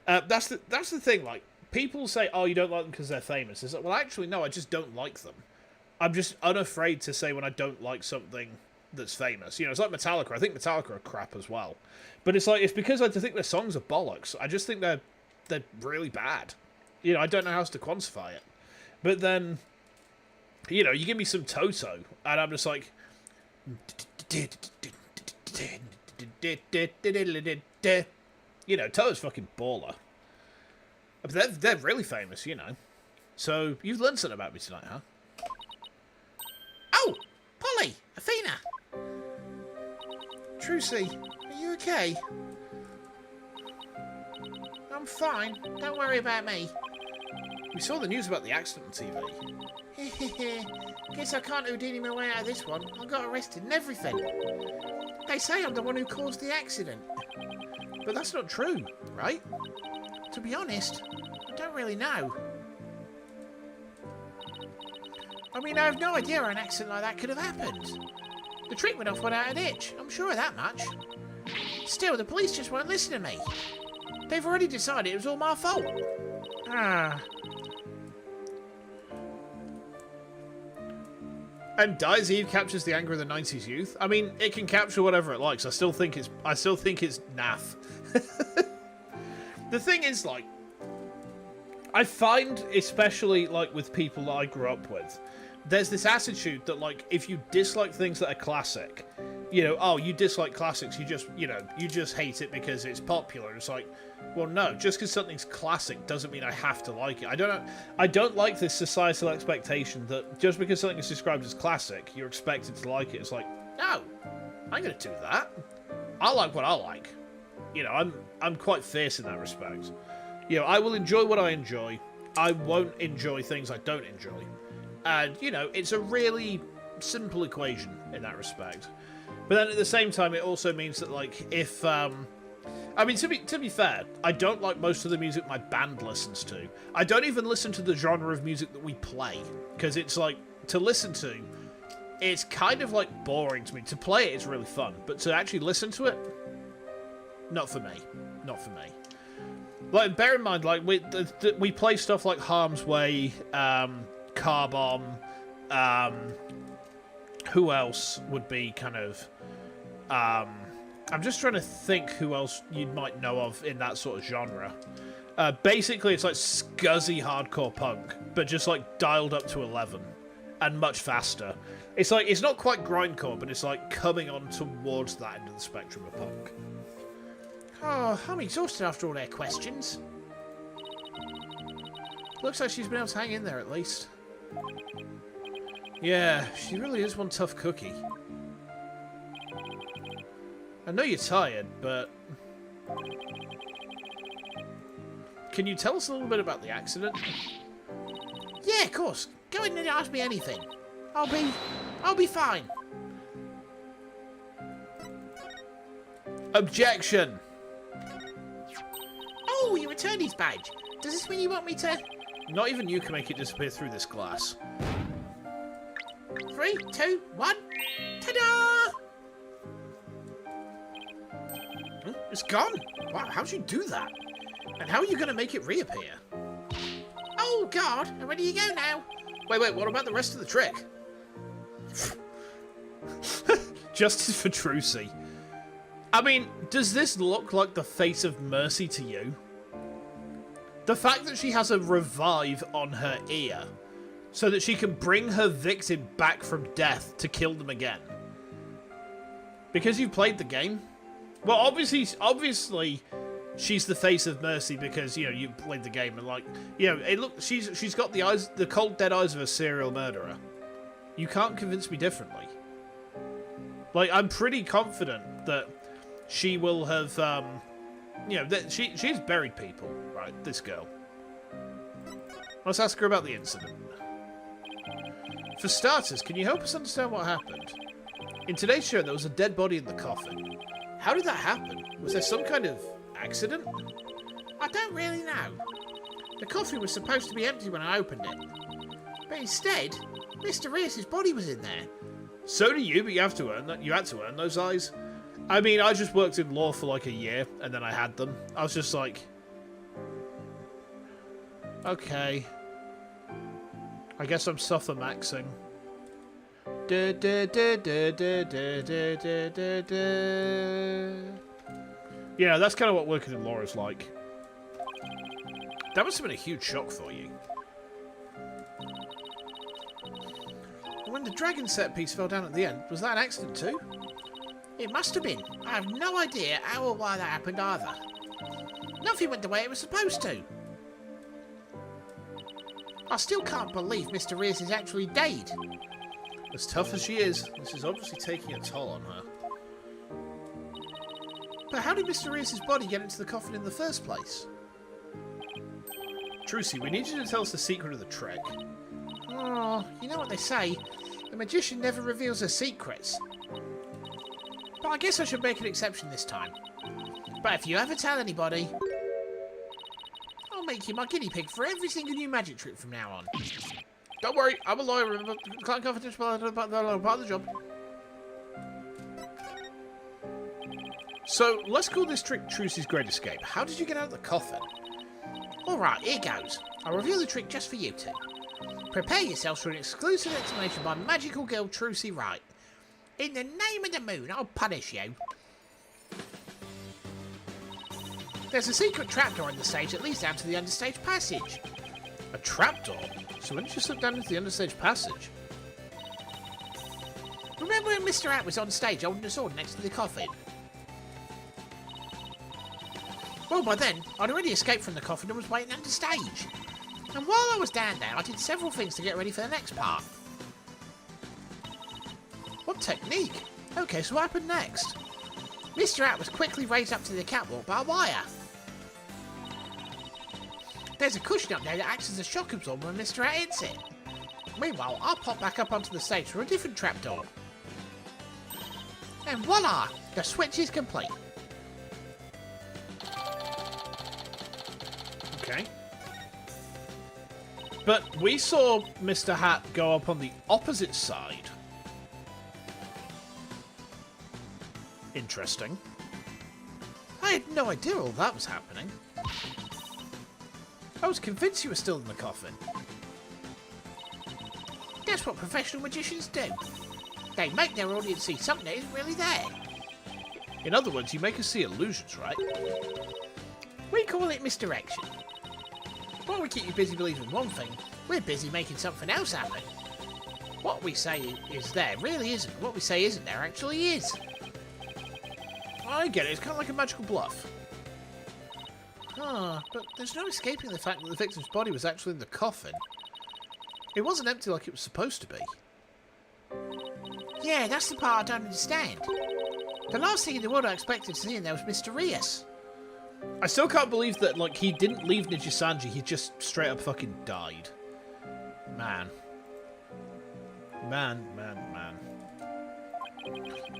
That's the thing, like, people say, oh, you don't like them because they're famous. It's like, well, actually, no, I just don't like them. I'm just unafraid to say when I don't like something that's famous. You know, it's like Metallica. I think Metallica are crap as well. But it's like, it's because I think their songs are bollocks. I just think they're really bad. You know, I don't know how else to quantify it. But then, you know, you give me some Toto, and I'm just like... You know, Toto's fucking baller. But they're really famous, you know. So, you've learned something about me tonight, huh? Oh! Polly! Athena! Trucy, are you okay? I'm fine. Don't worry about me. We saw the news about the accident on TV. Guess I can't Houdini my way out of this one. I got arrested and everything. They say I'm the one who caused the accident. But that's not true, right? To be honest, I don't really know. I mean, I have no idea how an accident like that could have happened. The trick went off without a ditch, I'm sure of that much. Still, the police just won't listen to me. They've already decided it was all my fault. And Dies Eve captures the anger of the 90s youth. I mean, it can capture whatever it likes. I still think it's naff. The thing is, like, I find, especially, like, with people that I grew up with, there's this attitude that, like, if you dislike things that are classic, you know, oh, you dislike classics, you just hate it because it's popular. It's like, well, no, just because something's classic doesn't mean I have to like it. I don't like this societal expectation that just because something is described as classic, you're expected to like it. It's like, no, I'm going to do that. I like what I like. You know, I'm quite fierce in that respect. You know, I will enjoy what I enjoy. I won't enjoy things I don't enjoy. And, you know, it's a really simple equation in that respect. But then at the same time, it also means that, like, if, I mean, to be fair, I don't like most of the music my band listens to. I don't even listen to the genre of music that we play. Because it's, like, to listen to, it's kind of, like, boring to me. To play it, it's really fun. But to actually listen to it, not for me. Not for me. Like, bear in mind, like, we play stuff like Harm's Way, Car Bomb, who else would be kind of, I'm just trying to think who else you might know of in that sort of genre. Basically, it's like scuzzy hardcore punk, but just, like, dialed up to 11, and much faster. It's like, it's not quite grindcore, but it's, like, coming on towards that end of the spectrum of punk. Oh, I'm exhausted after all their questions. Looks like she's been able to hang in there at least. Yeah, she really is one tough cookie. I know you're tired, but... Can you tell us a little bit about the accident? Yeah, of course. Go in and ask me anything. I'll be fine. Objection! Oh, you returned his badge. Does this mean you want me to... Not even you can make it disappear through this glass. 3, 2, 1. Ta-da! It's gone. Wow, how'd you do that? And how are you going to make it reappear? Oh, God. And where do you go now? Wait, what about the rest of the trick? Justice for Trucy. I mean, does this look like the face of mercy to you? The fact that she has a revive on her ear so that she can bring her victim back from death to kill them again. Because you've played the game. Well, obviously, she's the face of mercy because, you know, you played the game and, like, you know, she's got the cold dead eyes of a serial murderer. You can't convince me differently. Like, I'm pretty confident that she will have, you know, that she's buried people, right? This girl. Let's ask her about the incident. For starters, can you help us understand what happened? In today's show, there was a dead body in the coffin. How did that happen? Was there some kind of accident? I don't really know. The coffin was supposed to be empty when I opened it. But instead, Mr. Reus's body was in there. So do you, but you have to earn that. You had to earn those eyes. I mean, I just worked in law for like a year, and then I had them. I was just like, okay. I guess I'm suffer-maxing. Yeah, that's kind of what working in law is like. That must have been a huge shock for you. When the dragon set piece fell down at the end, was that an accident too? It must have been. I have no idea how or why that happened either. Nothing went the way it was supposed to. I still can't believe Mr. Reus is actually dead. As tough as she is, this is obviously taking a toll on her. But how did Mr. Reus's body get into the coffin in the first place? Trucy, we need you to tell us the secret of the trick. Oh, you know what they say, the magician never reveals her secrets. But I guess I should make an exception this time. But if you ever tell anybody, I'll make you my guinea pig for every single new magic trick from now on. Don't worry, I'm a lawyer, remember? Client confidential part of the job. So, let's call this trick Trucy's Great Escape. How did you get out of the coffin? Alright, here goes. I'll reveal the trick just for you two. Prepare yourselves for an exclusive explanation by magical girl Trucy Wright. In the name of the moon, I'll punish you. There's a secret trapdoor in the stage that leads down to the understage passage. A trapdoor? So when did you slip down into the understage passage? Remember when Mr. Hat was on stage holding a sword next to the coffin? Well, by then, I'd already escaped from the coffin and was waiting understage. And while I was down there, I did several things to get ready for the next part. What technique? Okay, so what happened next? Mr. Hat was quickly raised up to the catwalk by a wire. There's a cushion up there that acts as a shock absorber when Mr. Hat hits it. Meanwhile, I'll pop back up onto the stage for a different trapdoor. And voila! The switch is complete. Okay. But we saw Mr. Hat go up on the opposite side. Interesting. I had no idea all that was happening. I was convinced you were still in the coffin. That's what professional magicians do. They make their audience see something that isn't really there. In other words, you make us see illusions, right? We call it misdirection. While we keep you busy believing one thing, we're busy making something else happen. What we say is there really isn't. What we say isn't there actually is. I get it. It's kind of like a magical bluff. But there's no escaping the fact that the victim's body was actually in the coffin. It wasn't empty like it was supposed to be. Yeah, that's the part I don't understand. The last thing in the world I expected to see in there was Mr. Reus. I still can't believe that, like, he didn't leave Nijisanji, he just straight up fucking died. Man. Man.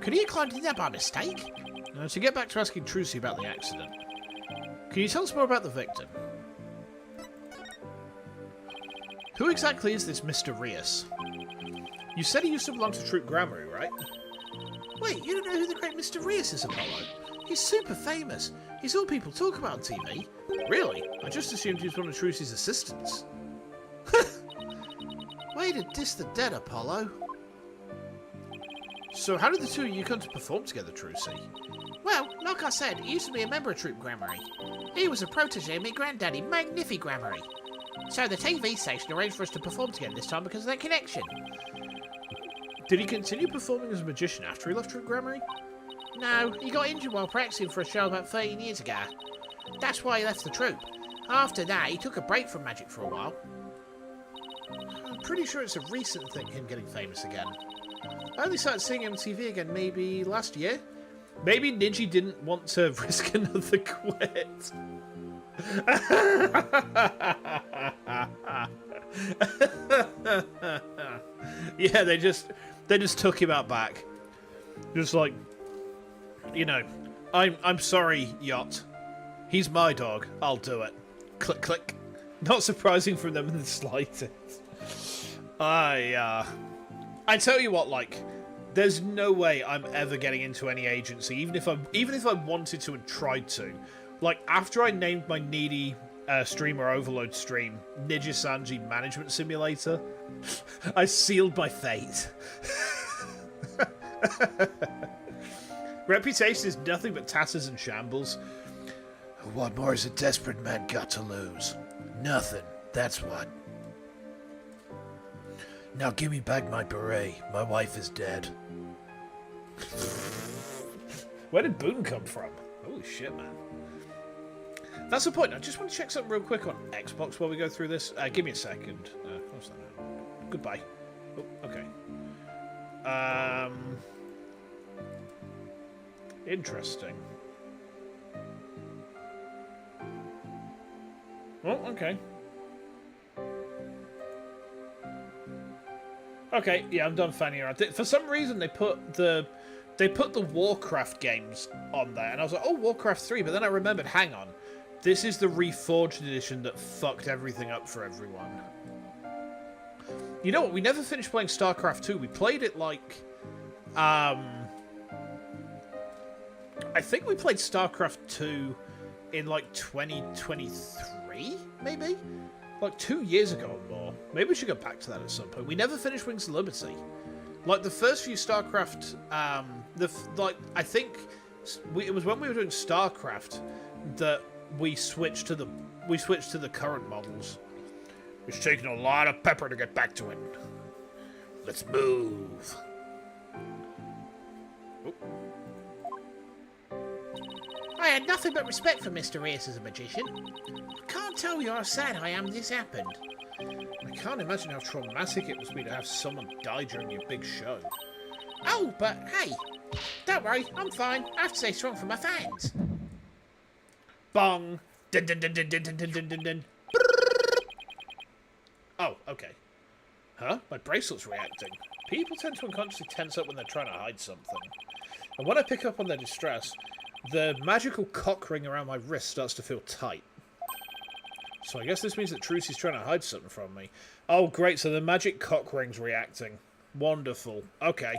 Could he have climbed in there by mistake? Now, to get back to asking Trucy about the accident, can you tell us more about the victim? Who exactly is this Mr. Reus? You said he used to belong to Troop Grammary, right? Wait, you don't know who the great Mr. Reus is, Apollo? He's super famous. He's all people talk about on TV. Really? I just assumed he was one of Trucy's assistants. Way to diss the dead, Apollo. So how did the two of you come to perform together, Trucy? Well, like I said, he used to be a member of Troop Grammary. He was a protege of my granddaddy, Magnifi Grammary. So the TV station arranged for us to perform together this time because of that connection. Did he continue performing as a magician after he left Troop Grammary? No, he got injured while practicing for a show about 13 years ago. That's why he left the troupe. After that, he took a break from magic for a while. I'm pretty sure it's a recent thing, him getting famous again. I only started seeing him on TV again maybe last year. Maybe Niji didn't want to risk another quit. Yeah, they just took him out back. Just like, you know, I'm sorry, Yacht. He's my dog. I'll do it. Click, click. Not surprising from them in the slightest. I tell you what, like, there's no way I'm ever getting into any agency, even if I wanted to and tried to. Like, after I named my needy streamer overload stream Ninja Sanji Management Simulator, I sealed my fate. Reputation is nothing but tatters and shambles. What more has a desperate man got to lose? Nothing, that's what. Now give me back my beret. My wife is dead. Where did Boone come from? Holy shit, man. That's the point. I just want to check something real quick on Xbox while we go through this. Give me a second. What's that now? Goodbye. Oh, okay. Interesting. Oh, okay. Okay, yeah, I'm done fanning around. For some reason, they put the Warcraft games on there, and I was like, oh, Warcraft 3, but then I remembered, hang on, this is the Reforged edition that fucked everything up for everyone. You know what? We never finished playing StarCraft 2. We played it like, I think we played StarCraft 2 in like 2023, maybe? Like 2 years ago or more. Maybe we should go back to that at some point. We never finished Wings of Liberty. Like the first few StarCraft, I think it was when we were doing StarCraft that we switched to the current models. It's taken a lot of pepper to get back to it. Let's move. Oh. I had nothing but respect for Mr. Reus as a magician. I can't tell you how sad I am this happened. I can't imagine how traumatic it must be to have someone die during your big show. Oh, but hey, don't worry, I'm fine. I have to stay strong for my fans. Bong. Dun, dun, dun, dun, dun, dun, dun, dun, dun. Oh, okay. Huh? My bracelet's reacting. People tend to unconsciously tense up when they're trying to hide something. And when I pick up on their distress, the magical cock ring around my wrist starts to feel tight. So I guess this means that Trucy's trying to hide something from me. Oh, great, so the magic cock ring's reacting. Wonderful. Okay.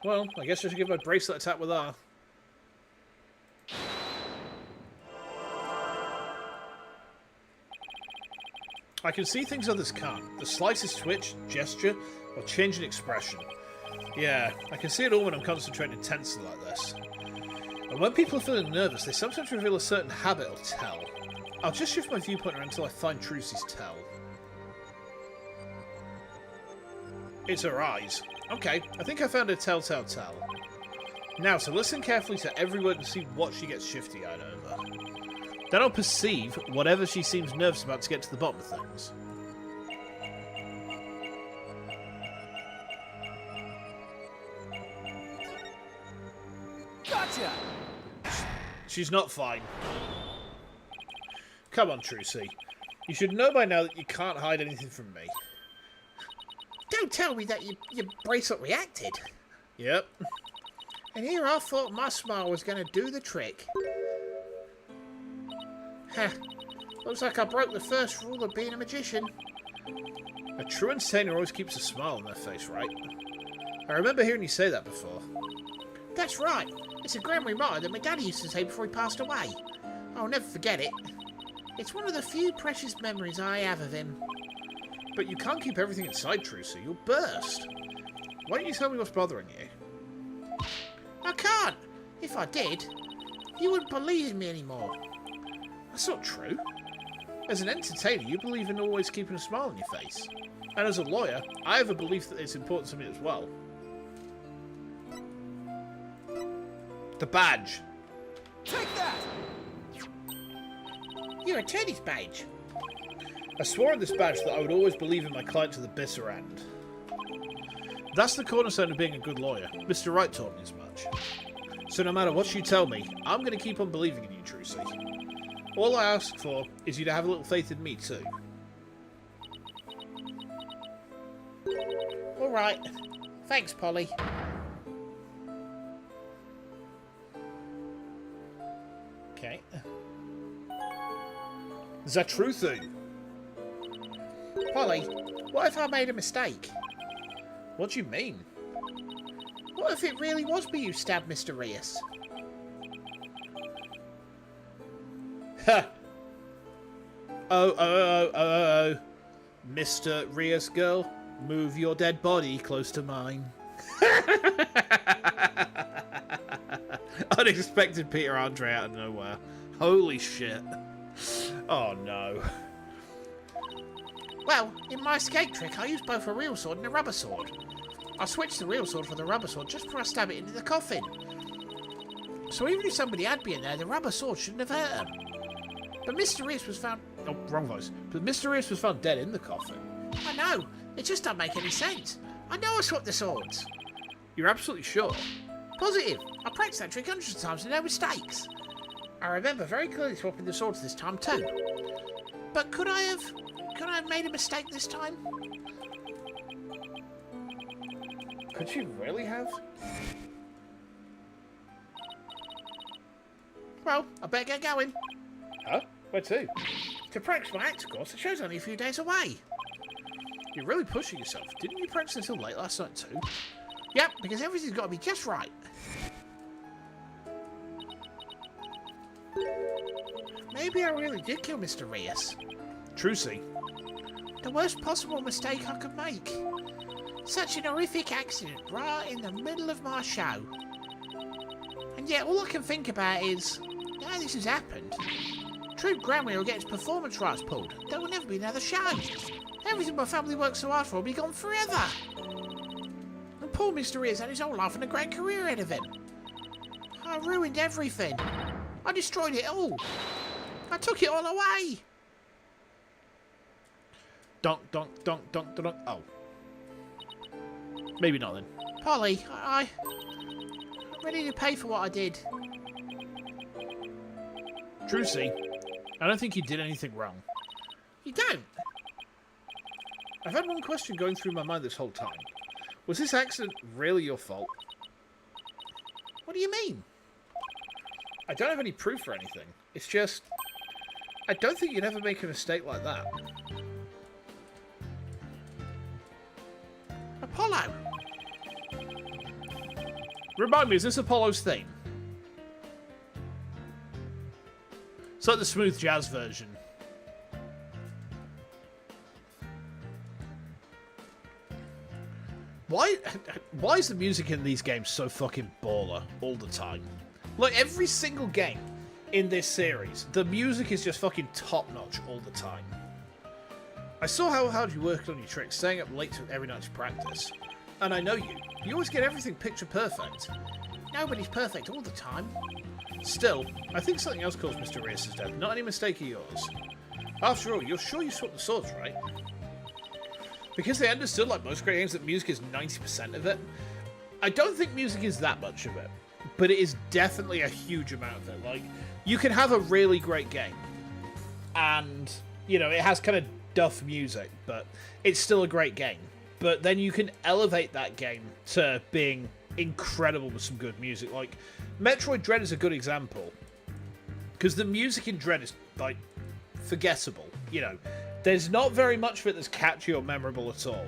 Well, I guess I should give my bracelet a tap with R. I can see things others can't. The slightest twitch, gesture, or change in expression. Yeah, I can see it all when I'm concentrating intensely like this. And when people are feeling nervous, they sometimes reveal a certain habit or tell. I'll just shift my viewpoint around until I find Trucy's tell. It's her eyes. Okay, I think I found her telltale tell. Now, so listen carefully to every word and see what she gets shifty-eyed over. Then I'll perceive whatever she seems nervous about to get to the bottom of things. Gotcha! She's not fine. Come on, Trucy. You should know by now that you can't hide anything from me. Don't tell me that your bracelet reacted. Yep. And here I thought my smile was going to do the trick. Heh. Looks like I broke the first rule of being a magician. A true entertainer always keeps a smile on their face, right? I remember hearing you say that before. That's right. It's a grammar motto that my daddy used to say before he passed away. I'll never forget it. It's one of the few precious memories I have of him. But you can't keep everything inside, Trucy. You'll burst. Why don't you tell me what's bothering you? I can't. If I did, you wouldn't believe in me anymore. That's not true. As an entertainer, you believe in always keeping a smile on your face. And as a lawyer, I have a belief that it's important to me as well. The badge. Take that! Your attorney's badge. I swore on this badge that I would always believe in my client to the bitter end. That's the cornerstone of being a good lawyer. Mr. Wright taught me as much. So no matter what you tell me, I'm going to keep on believing in you, Trucy. All I ask for is you to have a little faith in me too. All right. Thanks, Polly. Okay. Is that true, Sue? Polly, what if I made a mistake? What do you mean? What if it really was me who stabbed Mr. Rios? Ha! Oh. Mr. Rios girl, move your dead body close to mine. Unexpected Peter Andre out of nowhere. Holy shit. Oh no. Well, in my escape trick, I used both a real sword and a rubber sword. I switched the real sword for the rubber sword just before I stab it into the coffin. So even if somebody had been there, the rubber sword shouldn't have hurt him. But Mr. Rios was found... Oh, wrong voice. But Mr. Rios was found dead in the coffin. I know. It just doesn't make any sense. I know I swapped the swords. You're absolutely sure? Positive. I practiced that trick hundreds of times with no mistakes. I remember very clearly swapping the swords this time too. But could I have made a mistake this time? Could you really have? Well, I better get going. Huh? Where to? To practice my actor course, the show's only a few days away. You're really pushing yourself. Didn't you practice until late last night too? Yep, because everything's got to be just right. Maybe I really did kill Mr. Rios. Trucy. The worst possible mistake I could make. Such an horrific accident right in the middle of my show. And yet all I can think about is, now this has happened, Troop Granby will get its performance rights pulled. There will never be another show. Everything my family worked so hard for will be gone forever. And poor Mr. Rios had his whole life and a great career ahead of him. I ruined everything. I destroyed it all. I took it all away. Donk, donk, donk, donk, donk. Oh. Maybe not then. Polly, I'm ready to pay for what I did. Trucy, I don't think you did anything wrong. You don't? I've had one question going through my mind this whole time. Was this accident really your fault? What do you mean? I don't have any proof or anything. It's just... I don't think you'd ever make a mistake like that. Apollo! Remind me, is this Apollo's theme? It's like the smooth jazz version. Why is the music in these games so fucking baller all the time? Like, every single game in this series, the music is just fucking top-notch all the time. I saw how hard you worked on your tricks, staying up late every night to practice. And I know you. You always get everything picture perfect. Nobody's perfect all the time. Still, I think something else caused Mr. Rios' death, not any mistake of yours. After all, you're sure you swapped the swords, right? Because they understood, like most great games, that music is 90% of it. I don't think music is that much of it, but it is definitely a huge amount of it. Like, you can have a really great game, and, you know, it has kind of duff music, but it's still a great game. But then you can elevate that game to being incredible with some good music. Like, Metroid Dread is a good example, because the music in Dread is, like, forgettable, you know. There's not very much of it that's catchy or memorable at all.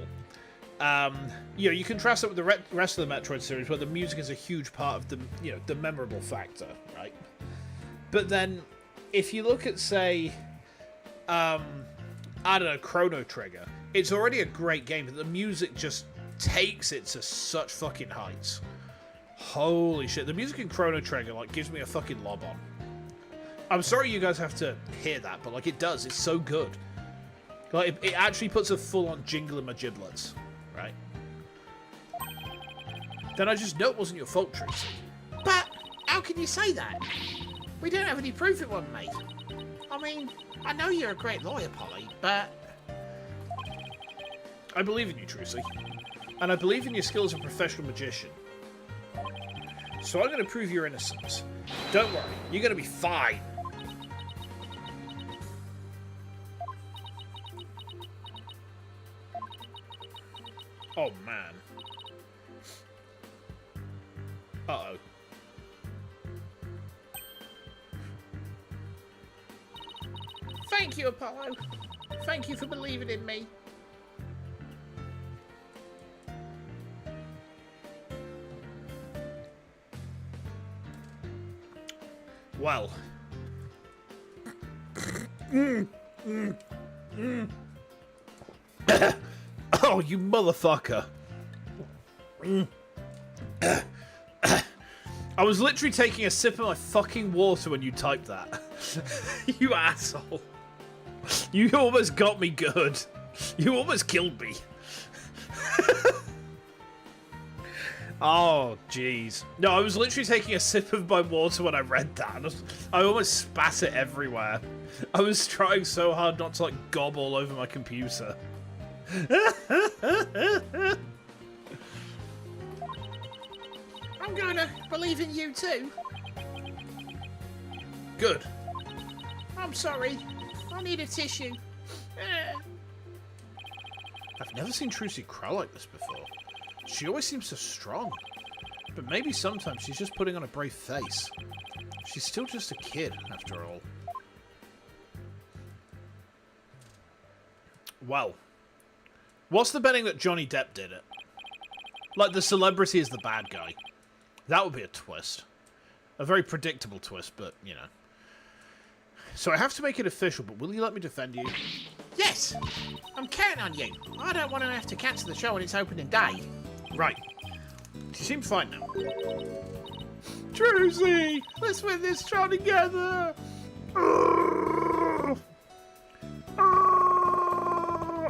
You know, you contrast it with the rest of the Metroid series, where the music is a huge part of the, you know, the memorable factor, right? But then, if you look at, say, I don't know, Chrono Trigger, it's already a great game, but the music just takes it to such fucking heights. Holy shit, the music in Chrono Trigger, like, gives me a fucking lob on. I'm sorry you guys have to hear that, but, like, it does. It's so good. Like, it actually puts a full-on jingle in my giblets, right? Then I just know it wasn't your fault, Tracy. But how can you say that? We don't have any proof it wasn't me. I mean, I know you're a great lawyer, Polly, but... I believe in you, Tracy. And I believe in your skill as a professional magician. So I'm going to prove your innocence. Don't worry, you're going to be fine. Oh, man. Uh-oh. Thank you, Apollo. Thank you for believing in me. Well. Oh, you motherfucker. I was literally taking a sip of my fucking water when you typed that. You asshole. You almost got me good. You almost killed me. Oh, jeez. No, I was literally taking a sip of my water when I read that. I almost spat it everywhere. I was trying so hard not to, like, gob all over my computer. I'm gonna believe in you too. Good. I'm sorry. I need a tissue. I've never seen Trucy cry like this before. She always seems so strong. But maybe sometimes she's just putting on a brave face. She's still just a kid, after all. Well. What's the betting that Johnny Depp did it? Like, the celebrity is the bad guy. That would be a twist. A very predictable twist, but, you know. So I have to make it official, but will you let me defend you? Yes! I'm counting on you. I don't want to have to cancel the show on its opening day. Right. You seem fine now. Trucy! Let's win this show together!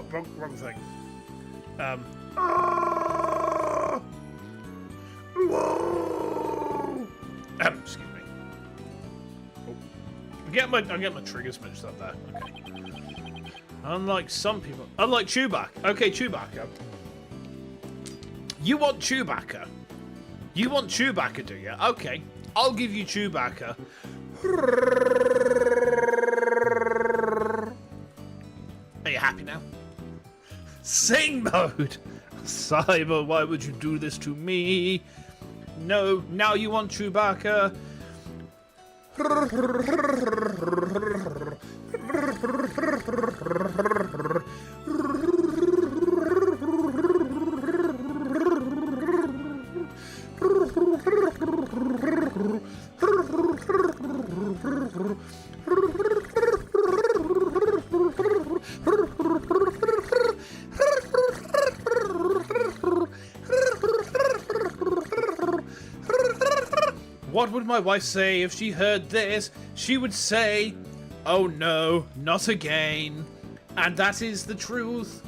Wrong thing. Excuse me. Oh. I'm getting my triggers mixed up there. Okay. Unlike some people. Unlike Chewbacca. Okay, Chewbacca. You want Chewbacca? You want Chewbacca, do you? Okay. I'll give you Chewbacca. Are you happy now? Sing mode! Cyber, why would you do this to me? No, now you want Chewbacca. What would my wife say if she heard this? She would say, "Oh no, not again." And that is the truth.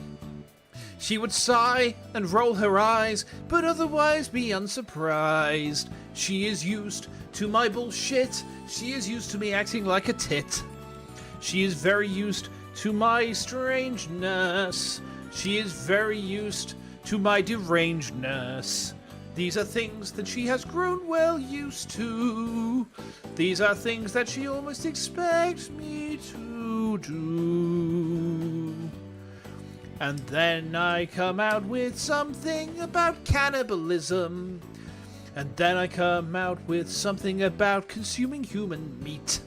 She would sigh and roll her eyes, but otherwise be unsurprised. She is used to my bullshit. She is used to me acting like a tit. She is very used to my strangeness. She is very used to my derangedness. These are things that she has grown well used to. These are things that she almost expects me to do. And then I come out with something about cannibalism. And then I come out with something about consuming human meat.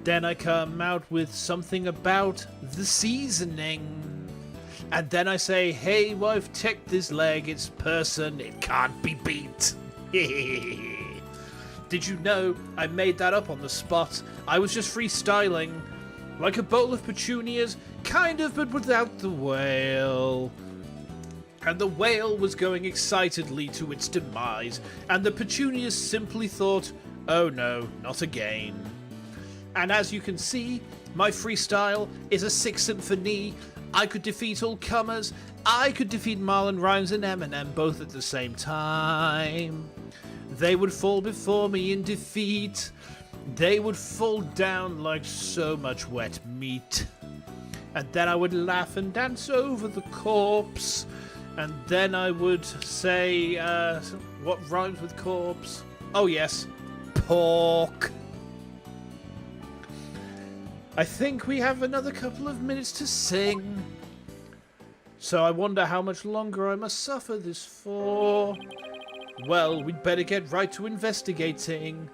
Then I come out with something about the seasoning. And then I say, "Hey wife, take this leg, it's person, it can't be beat." Did you know I made that up on the spot? I was just freestyling. Like a bowl of petunias, kind of, but without the whale. And the whale was going excitedly to its demise, and the petunias simply thought, "Oh no, not again." And as you can see, my freestyle is a 6th symphony. I could defeat all comers. I could defeat Marlon Rhymes and Eminem both at the same time. They would fall before me in defeat. They would fall down like so much wet meat. And then I would laugh and dance over the corpse. And then I would say, what rhymes with corpse? Oh yes, pork. I think we have another couple of minutes to sing. So I wonder how much longer I must suffer this for. Well, we'd better get right to investigating.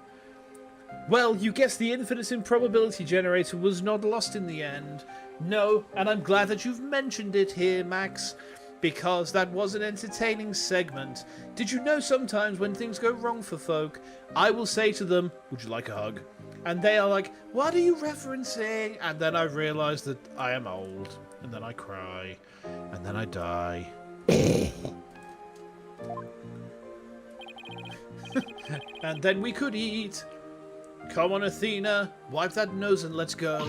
Well, you guess the infinite improbability generator was not lost in the end. No, and I'm glad that you've mentioned it here, Max, because that was an entertaining segment. Did you know sometimes when things go wrong for folk, I will say to them, would you like a hug? And they are like, what are you referencing? And then I realise that I am old. And then I cry. And then I die. And then we could eat. Come on, Athena. Wipe that nose and let's go.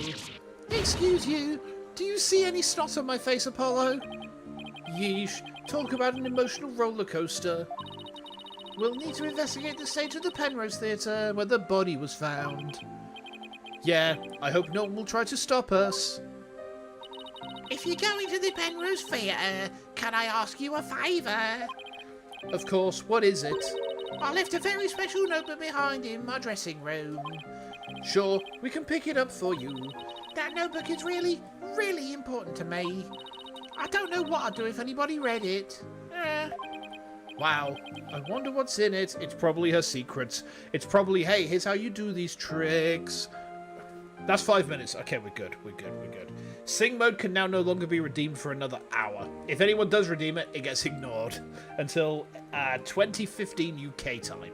Excuse you, do you see any snot on my face, Apollo? Yeesh. Talk about an emotional roller coaster. We'll need to investigate the stage of the Penrose Theatre where the body was found. Yeah, I hope no one will try to stop us. If you're going to the Penrose Theatre, can I ask you a favour? Of course, what is it? I left a very special notebook behind in my dressing room. Sure, we can pick it up for you. That notebook is really, really important to me. I don't know what I'd do if anybody read it. Wow, I wonder what's in it. It's probably her secrets. It's probably, hey, here's how you do these tricks. That's 5 minutes. Okay, we're good. We're good. We're good. Sing mode can now no longer be redeemed for another hour. If anyone does redeem it, it gets ignored until 2015 UK time.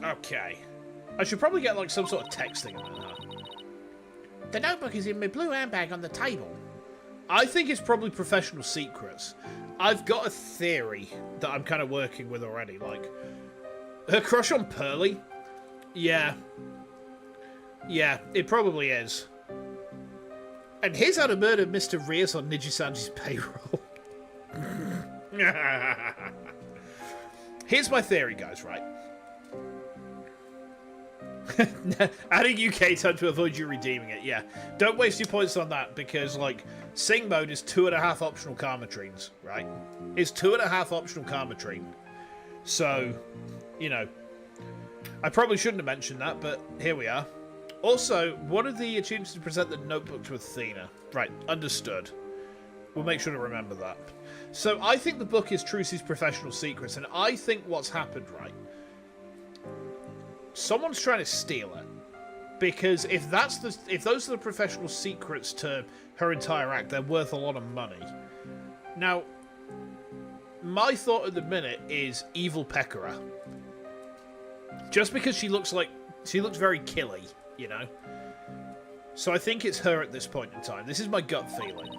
Okay. I should probably get like some sort of text thing like that. The notebook is in my blue handbag on the table. I think it's probably professional secrets. I've got a theory that I'm kind of working with already. Like, her crush on Pearly? Yeah. Yeah, it probably is. And here's how to murder Mr. Rios on Nijisanji's payroll. Here's my theory, guys, right? Adding UK time to avoid you redeeming it, yeah. Don't waste your points on that, because, like, Sing mode is 2.5 optional karma trees, right? It's 2.5 optional karma tree. So, you know, I probably shouldn't have mentioned that, but here we are. Also, one of the achievements to present the notebook to Athena. Right, understood. We'll make sure to remember that. So, I think the book is Trucy's professional secrets, and I think what's happened, right? Someone's trying to steal it. Because if those are the professional secrets to her entire act, they're worth a lot of money. Now, my thought at the minute is evil Pekora. Just because she looks very killy, you know? So I think it's her at this point in time. This is my gut feeling.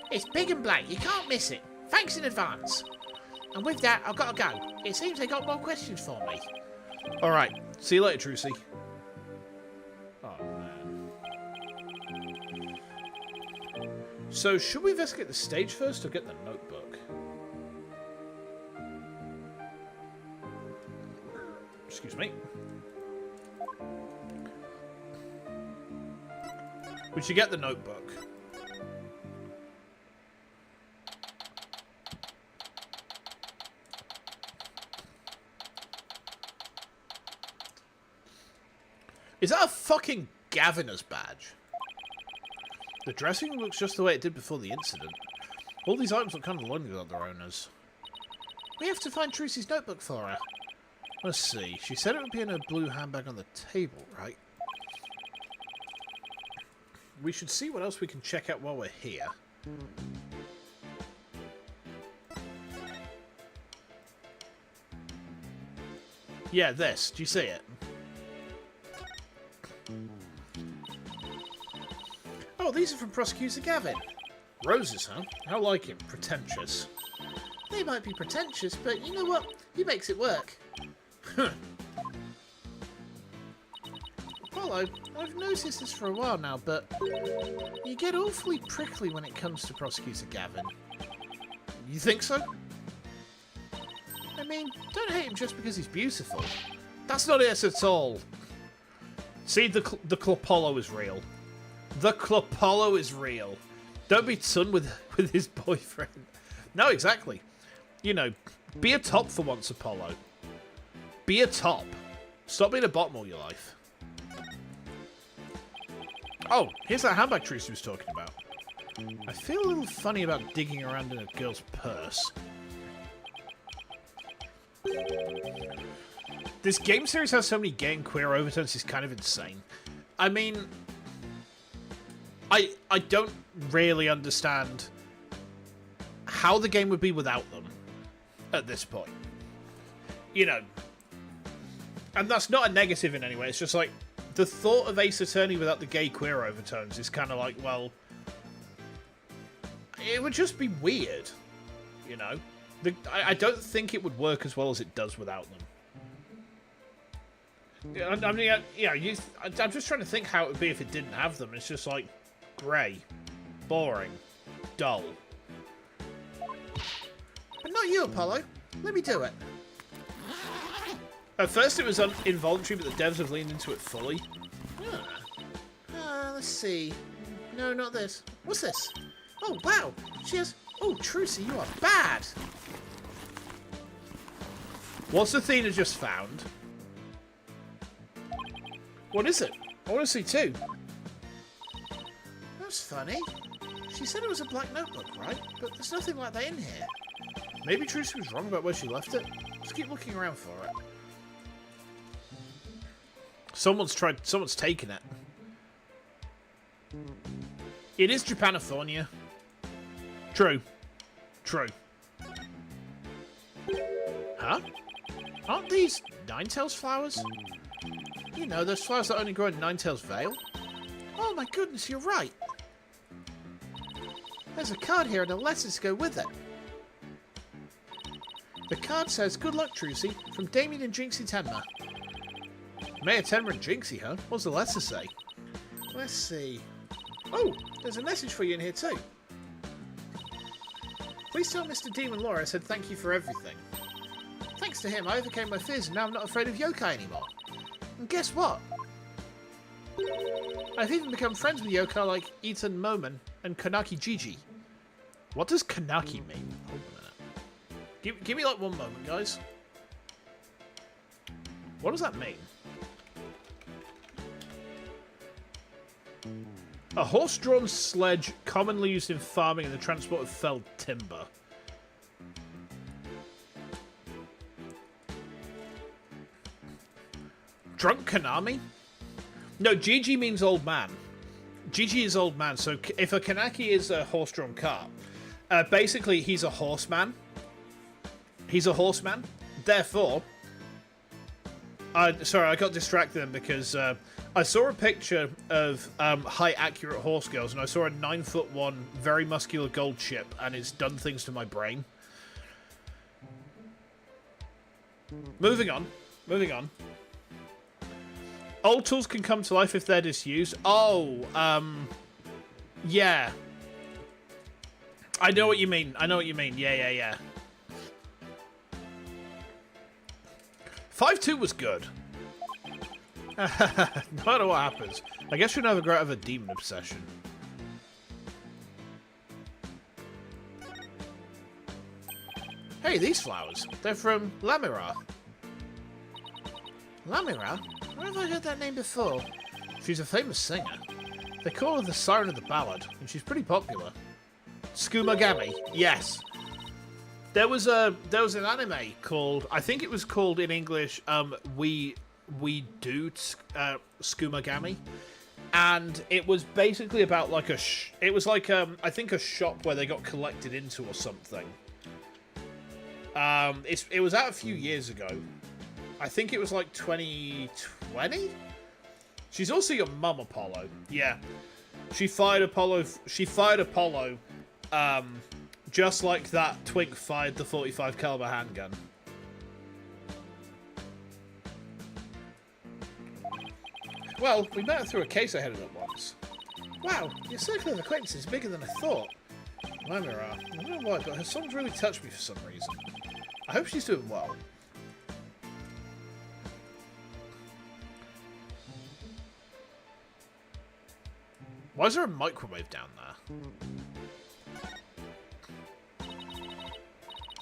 It's big and black. You can't miss it. Thanks in advance. And with that, I've got to go. It seems they got more questions for me. Alright. See you later, Trucy. Oh, man. So, should we investigate the stage first or get the notebook? Excuse me. We should get the notebook. Is that a fucking Gaviner's badge? The dressing room looks just the way it did before the incident. All these items look kind of lonely without their owners. We have to find Trucy's notebook for her. Let's see. She said it would be in her blue handbag on the table, right? We should see what else we can check out while we're here. Yeah, this. Do you see it? Oh, these are from Prosecutor Gavin. Roses, huh? How like him? Pretentious. They might be pretentious, but you know what? He makes it work. Huh. Apollo, I've noticed this for a while now, but you get awfully prickly when it comes to Prosecutor Gavin. You think so? I mean, don't hate him just because he's beautiful. That's not it at all. See, the Clopolo is real. The Clopolo is real. Don't be son with his boyfriend. No, exactly. You know, be a top for once, Apollo. Be a top. Stop being a bottom all your life. Oh, here's that handbag Tracy was talking about. I feel a little funny about digging around in a girl's purse. This game series has so many gay and queer overtones, it's kind of insane. I mean, I don't really understand how the game would be without them at this point. You know, and that's not a negative in any way, it's just like, the thought of Ace Attorney without the gay queer overtones is kind of like, well, it would just be weird, you know? I don't think it would work as well as it does without them. I mean, yeah, I'm just trying to think how it would be if it didn't have them. It's just like, grey, boring, dull. But not you, Apollo. Let me do it. At first it was involuntary, but the devs have leaned into it fully. Let's see. No, not this. What's this? Oh, wow. She has... Oh, Trucy, you are bad. What's Athena just found? What is it? I want to see too. That's funny. She said it was a black notebook, right? But there's nothing like that in here. Maybe Trucy was wrong about where she left it. Just keep looking around for it. Someone's taken it. It is Japanifornia. True. True. Huh? Aren't these Ninetales flowers? You know, those flowers that only grow in Ninetales Vale? Oh my goodness, you're right. There's a card here and a letter to go with it. The card says, "Good luck, Trucy, from Damien and Jinxie Tenma." Mayor Tenma and Jinxie, huh? What's the letter say? Let's see. Oh, there's a message for you in here too. Please tell Mr. Demon Laura I said thank you for everything. Thanks to him, I overcame my fears and now I'm not afraid of yokai anymore. And guess what? I've even become friends with yokai like Ethan Moman and Kanaki Gigi. What does Kanaki mean? Hold on a minute. Give me like 1 moment, guys. What does that mean? A horse-drawn sledge commonly used in farming and the transport of felled timber. Drunk Konami? No, Gigi means old man. Gigi is old man, so if a Kanaki is a horse-drawn cart, basically he's a horseman. He's a horseman. Therefore... sorry, I got distracted then because I saw a picture of height accurate horse girls and I saw a 9'1" very muscular gold chip and it's done things to my brain. Moving on. Moving on. Old tools can come to life if they're disused. Oh, yeah. I know what you mean. I know what you mean. Yeah. 5-2 was good. No matter what happens. I guess you'll never grow out of a demon obsession. Hey, these flowers. They're from Lamira. Lamira? Where have I heard that name before? She's a famous singer. They call her the Siren of the Ballad, and she's pretty popular. Skumagami. Yes. There was an anime called, I think it was called in English, We Do Skumagami, and it was basically about like it was like I think a shop where they got collected into or something. It was out a few years ago. I think it was like 2020. She's also your mum, Apollo. Yeah, she fired Apollo. Just like that twink fired the 45 caliber handgun. Well, we met her through a case I headed up once. Wow, your circle of acquaintances is bigger than I thought. My Mira, I don't know why, but her son's really touched me for some reason. I hope she's doing well. Why is there a microwave down there?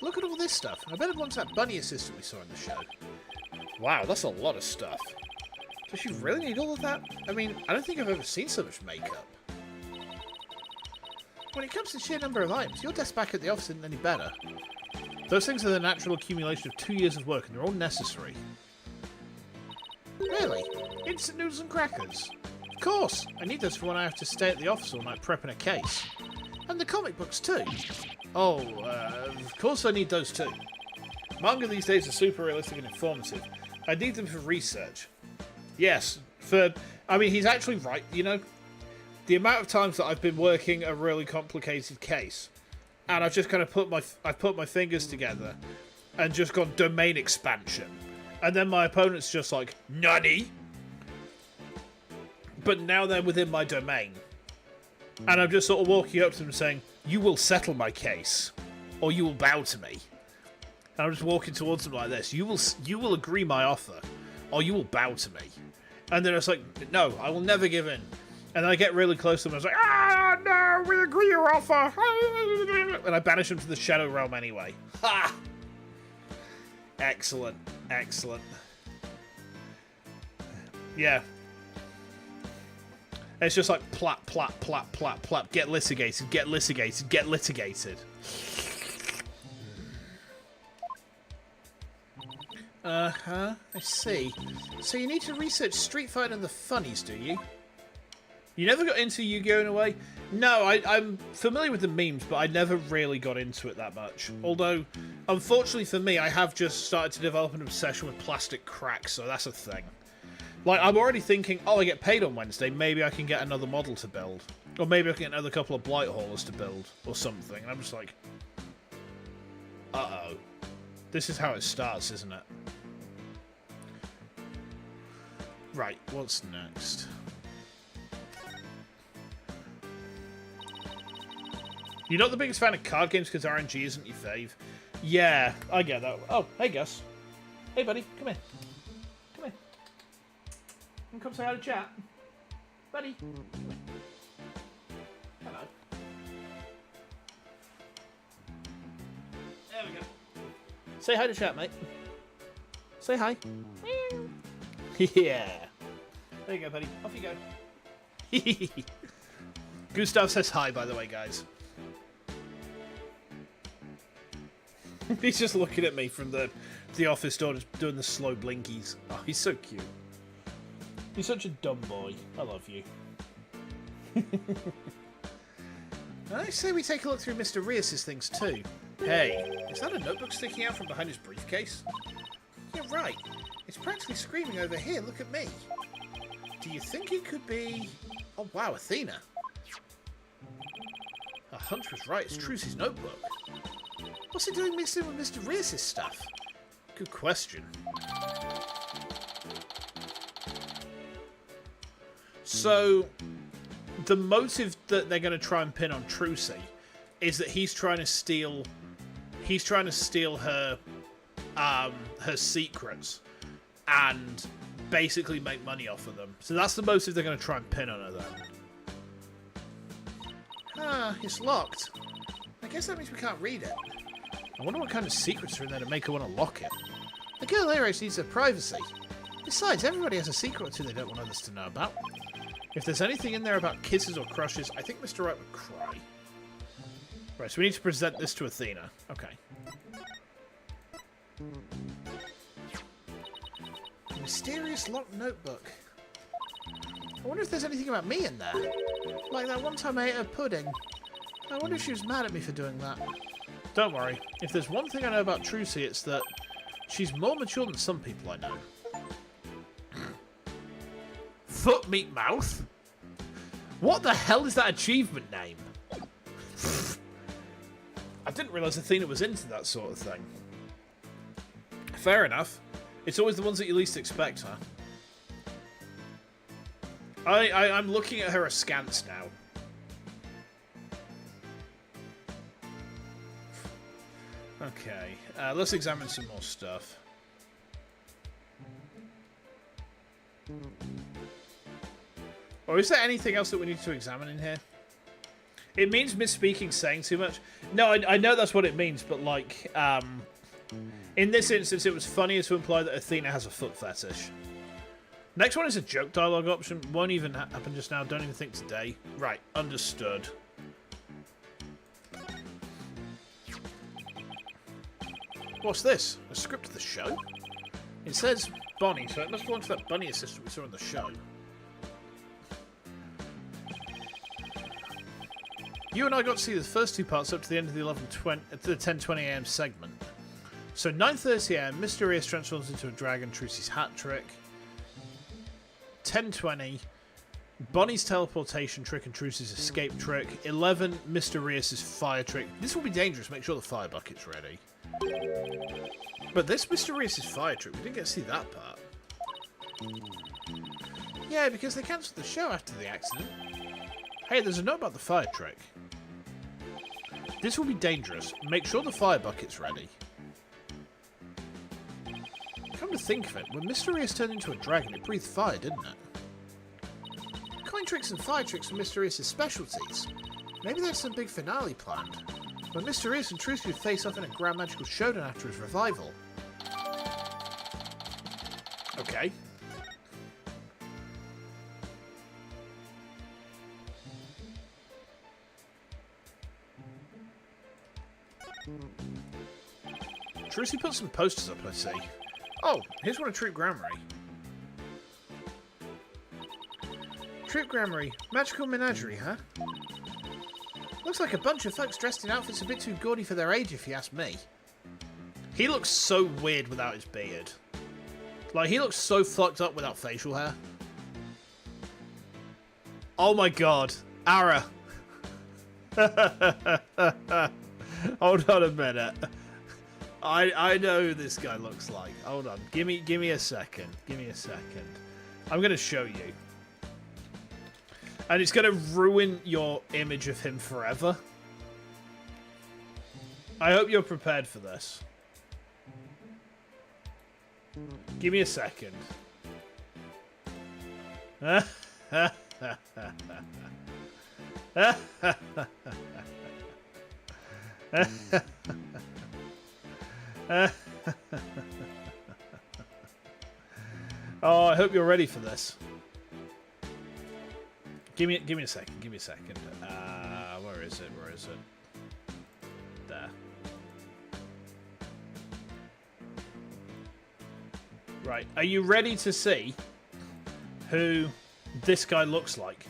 Look at all this stuff. I bet it wants that bunny assistant we saw in the show. Wow, that's a lot of stuff. Does she really need all of that? I mean, I don't think I've ever seen so much makeup. When it comes to sheer number of items, your desk back at the office isn't any better. Those things are the natural accumulation of 2 years of work, and they're all necessary. Really? Instant noodles and crackers? Of course! I need those for when I have to stay at the office all night prepping a case. And the comic books too. Oh, of course I need those too. Manga these days are super realistic and informative. I need them for research. Yes, I mean, he's actually right, you know? The amount of times that I've been working a really complicated case, and I've just kind of put my fingers together and just gone domain expansion. And then my opponent's just like, nani? But now they're within my domain. And I'm just sort of walking up to them saying, you will settle my case, or you will bow to me. And I'm just walking towards them like this. You will agree my offer, or you will bow to me. And then it's like, no, I will never give in. And then I get really close to them. I was like, ah, no, we agree your offer. And I banish them to the Shadow Realm anyway. Ha! Excellent. Excellent. Yeah. It's just like plap, plap, plap, plap, plap. Get litigated, get litigated, get litigated. Uh-huh, I see. So you need to research Street Fighter and the funnies, do you? You never got into Yu-Gi-Oh! In a way? No, I'm familiar with the memes, but I never really got into it that much. Although, unfortunately for me, I have just started to develop an obsession with plastic cracks, so that's a thing. Like, I'm already thinking, oh, I get paid on Wednesday, maybe I can get another model to build. Or maybe I can get another couple of Blight Haulers to build, or something. And I'm just like, uh-oh. This is how it starts, isn't it? Right, what's next? You're not the biggest fan of card games because RNG isn't your fave? Yeah, I get that. Oh, hey Gus. Hey buddy, come here. Come here. Come say hi to chat. Buddy. Hello. There we go. Say hi to chat, mate. Say hi. Yeah. There you go, buddy. Off you go. Gustav says hi, by the way, guys. He's just looking at me from the office door, just doing the slow blinkies. Oh, he's so cute. He's such a dumb boy. I love you. I say we take a look through Mr. Rias's things too. Hey, is that a notebook sticking out from behind his briefcase? Yeah, right. It's practically screaming over here, look at me. Do you think it could be... Oh wow, Athena. Her hunch was right, it's Trucy's notebook. What's it doing mixed in with Mr. Rias's stuff? Good question. So, the motive that they're going to try and pin on Trucy is that he's trying to steal her her secrets and basically make money off of them. So that's the motive they're going to try and pin on her then. Ah, it's locked. I guess that means we can't read it. I wonder what kind of secrets are in there to make her want to lock it. The girl here needs her privacy. Besides, everybody has a secret or two they don't want others to know about. If there's anything in there about kisses or crushes, I think Mr. Right would cry. Right, so we need to present this to Athena. Okay. A mysterious locked notebook. I wonder if there's anything about me in there. Like that one time I ate her pudding. I wonder if she was mad at me for doing that. Don't worry. If there's one thing I know about Trucy, it's that she's more mature than some people I know. Foot meat mouth? What the hell is that achievement name? I didn't realise Athena was into that sort of thing. Fair enough. It's always the ones that you least expect, huh? I'm looking at her askance now. Okay, let's examine some more stuff. Or is there anything else that we need to examine in here? It means misspeaking, saying too much. No, I know that's what it means, but like, in this instance, it was funnier to imply that Athena has a foot fetish. Next one is a joke dialogue option. Won't even happen just now. Don't even think today. Right, understood. What's this? A script of the show? It says Bonnie, so it must belong to that bunny assistant we saw in the show. You and I got to see the first two parts up to the end of the 10:20 AM segment. So 9:30 AM, Mysterious transforms into a dragon, Trucy's hat trick. 10:20, Bonnie's teleportation trick and Trucy's escape trick. 11, Mysterious's fire trick. This will be dangerous. Make sure the fire bucket's ready. But this Mysterious's fire trick, we didn't get to see that part. Yeah, because they cancelled the show after the accident. Hey, there's a note about the fire trick. This will be dangerous. Make sure the fire bucket's ready. Come to think of it, when Mysterious turned into a dragon, it breathed fire, didn't it? Coin tricks and fire tricks are Mysterious's specialties. Maybe there's some big finale planned. When Mysterious and Trucy would face off in a grand magical showdown after his revival. Okay. Trucy put some posters up, I see. Oh, here's one of Troop Grammary. Troop Grammary, magical menagerie, huh? Looks like a bunch of folks dressed in outfits a bit too gaudy for their age, if you ask me. He looks so weird without his beard. Like, he looks so fucked up without facial hair. Oh my god. Ara. Hold on a minute. I know who this guy looks like. Hold on. Give me a second. Give me a second. I'm going to show you. And it's going to ruin your image of him forever. I hope you're prepared for this. Give me a second. Oh, I hope you're ready for this. Give me a second. Give me a second. Where is it? Where is it? There. Right. Are you ready to see who this guy looks like?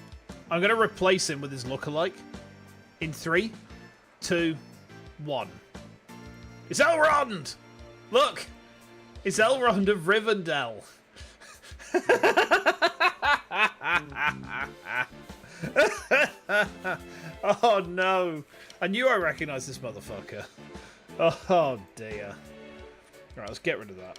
I'm going to replace him with his lookalike in 3, 2, 1. It's Elrond! Look! It's Elrond of Rivendell. Oh no! I knew I recognised this motherfucker. Oh dear. Right, let's get rid of that.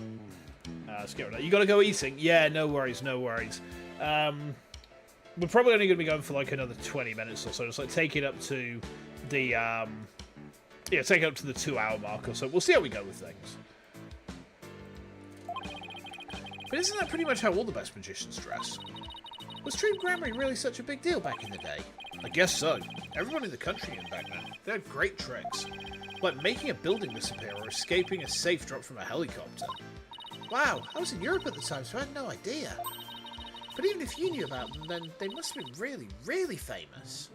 Let's get rid of that. You gotta go eating? Yeah, no worries, no worries. We're probably only gonna be going for like another 20 minutes or so. Just like take it up to the yeah, take it up to the 2-hour mark or so. We'll see how we go with things. But isn't that pretty much how all the best magicians dress? Was Troop Grammary really such a big deal back in the day? I guess so. Everyone in the country in back then. They had great tricks. Like making a building disappear or escaping a safe drop from a helicopter. Wow, I was in Europe at the time, so I had no idea. But even if you knew about them, then they must have been really, really famous.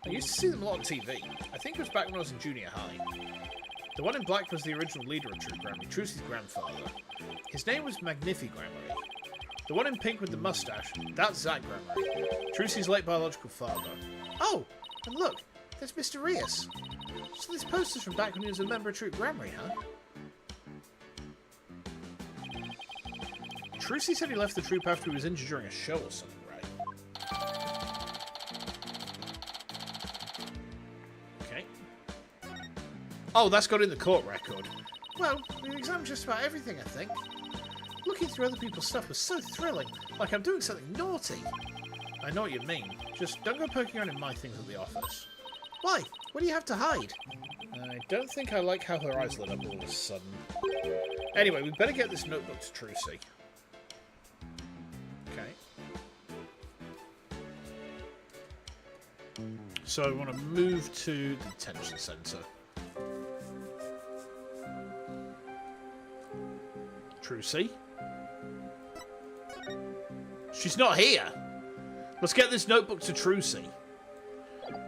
I used to see them a lot on TV. I think it was back when I was in junior high. The one in black was the original leader of Troop Grammary, Trucy's grandfather. His name was Magnifi Grammary. The one in pink with the mustache, that's Zach Grammary, Trucy's late biological father. Oh, and look, there's Mysterious. So this poster's from back when he was a member of Troop Grammary, huh? Trucy said he left the troop after he was injured during a show or something, right? Okay. Oh, that's got in the court record. Well, we've examined just about everything, I think. Looking through other people's stuff was so thrilling, like I'm doing something naughty. I know what you mean. Just don't go poking around in my things at the office. Why? What do you have to hide? I don't think I like how her eyes lit up all of a sudden. Anyway, we better get this notebook to Trucy. Okay. So I want to move to the detention centre. Trucy? She's not here! Let's get this notebook to Trucy.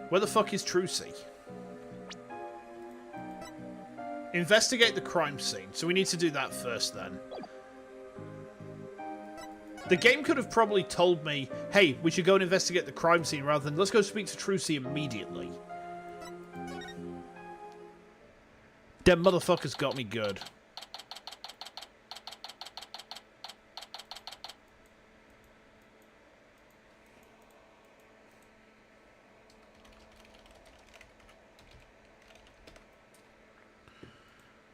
Where the fuck is Trucy? Investigate the crime scene. So we need to do that first then. The game could have probably told me, hey, we should go and investigate the crime scene rather than let's go speak to Trucy immediately. Them motherfuckers got me good.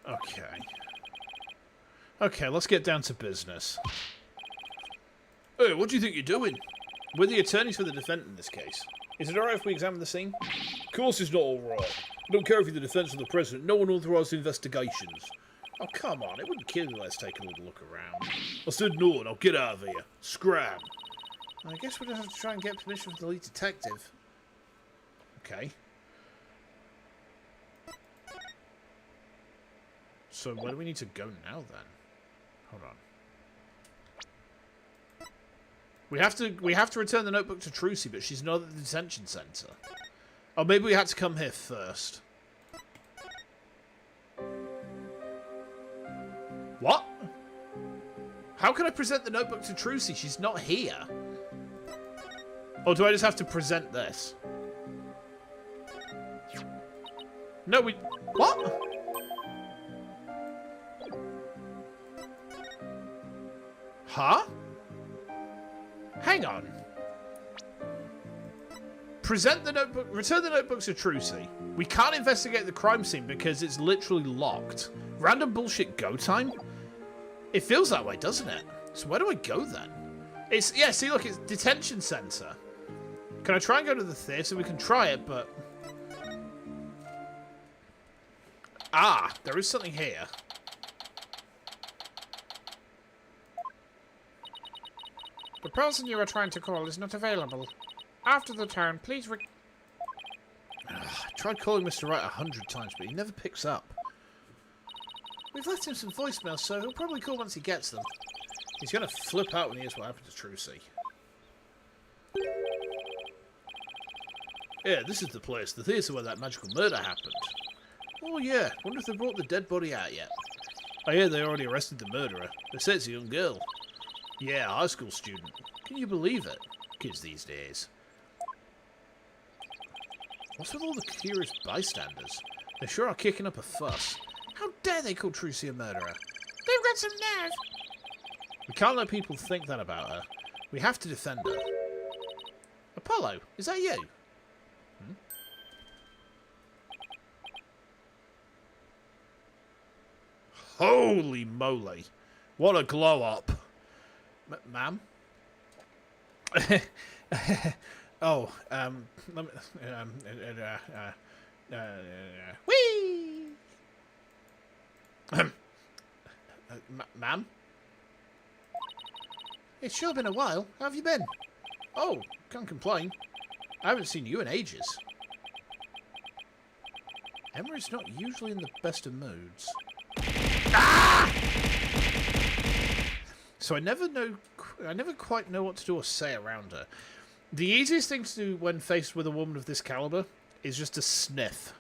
Okay. Okay, let's get down to business. Hey, what do you think you're doing? We're the attorneys for the defendant in this case. Is it alright if we examine the scene? Of course it's not alright. I don't care if you're the defense or the president. No one authorised investigations. Oh, come on. It wouldn't kill you. Let's take a little look around. I said no, and I'll get out of here. Scram. I guess we'll have to try and get permission from the lead detective. Okay. So where do we need to go now then? Hold on. We have to return the notebook to Trucy, but she's not at the detention centre. Oh, maybe we had to come here first. What? How can I present the notebook to Trucy? She's not here. Or do I just have to present this? No, we... What? Huh? Hang on. Present the notebook. Return the notebook to Trucy. We can't investigate the crime scene because it's literally locked. Random bullshit go time? It feels that way, doesn't it? So where do I go then? It's... Yeah, see, look, it's detention centre. Can I try and go to the theatre? We can try it, but... Ah, there is something here. The person you are trying to call is not available. After the tone, please I tried calling Mr. Wright 100 times, but he never picks up. We've left him some voicemails, so he'll probably call once he gets them. He's going to flip out when he hears what happened to Trucy. Yeah, this is the place, the theatre where that magical murder happened. Oh yeah, wonder if they brought the dead body out yet. I hear they already arrested the murderer. They say it's a young girl. Yeah, high school student. Can you believe it? Kids these days. What's with all the curious bystanders? They sure are kicking up a fuss. How dare they call Trucy a murderer? They've got some nerve. We can't let people think that about her. We have to defend her. Apollo, is that you? Hmm? Holy moly. What a glow up. Ma'am? Oh, let me, whee! Ma'am? It's sure been a while. How have you been? Oh, can't complain. I haven't seen you in ages. Emma is not usually in the best of moods. Ah! So I never quite know what to do or say around her. The easiest thing to do when faced with a woman of this caliber is just to sniff.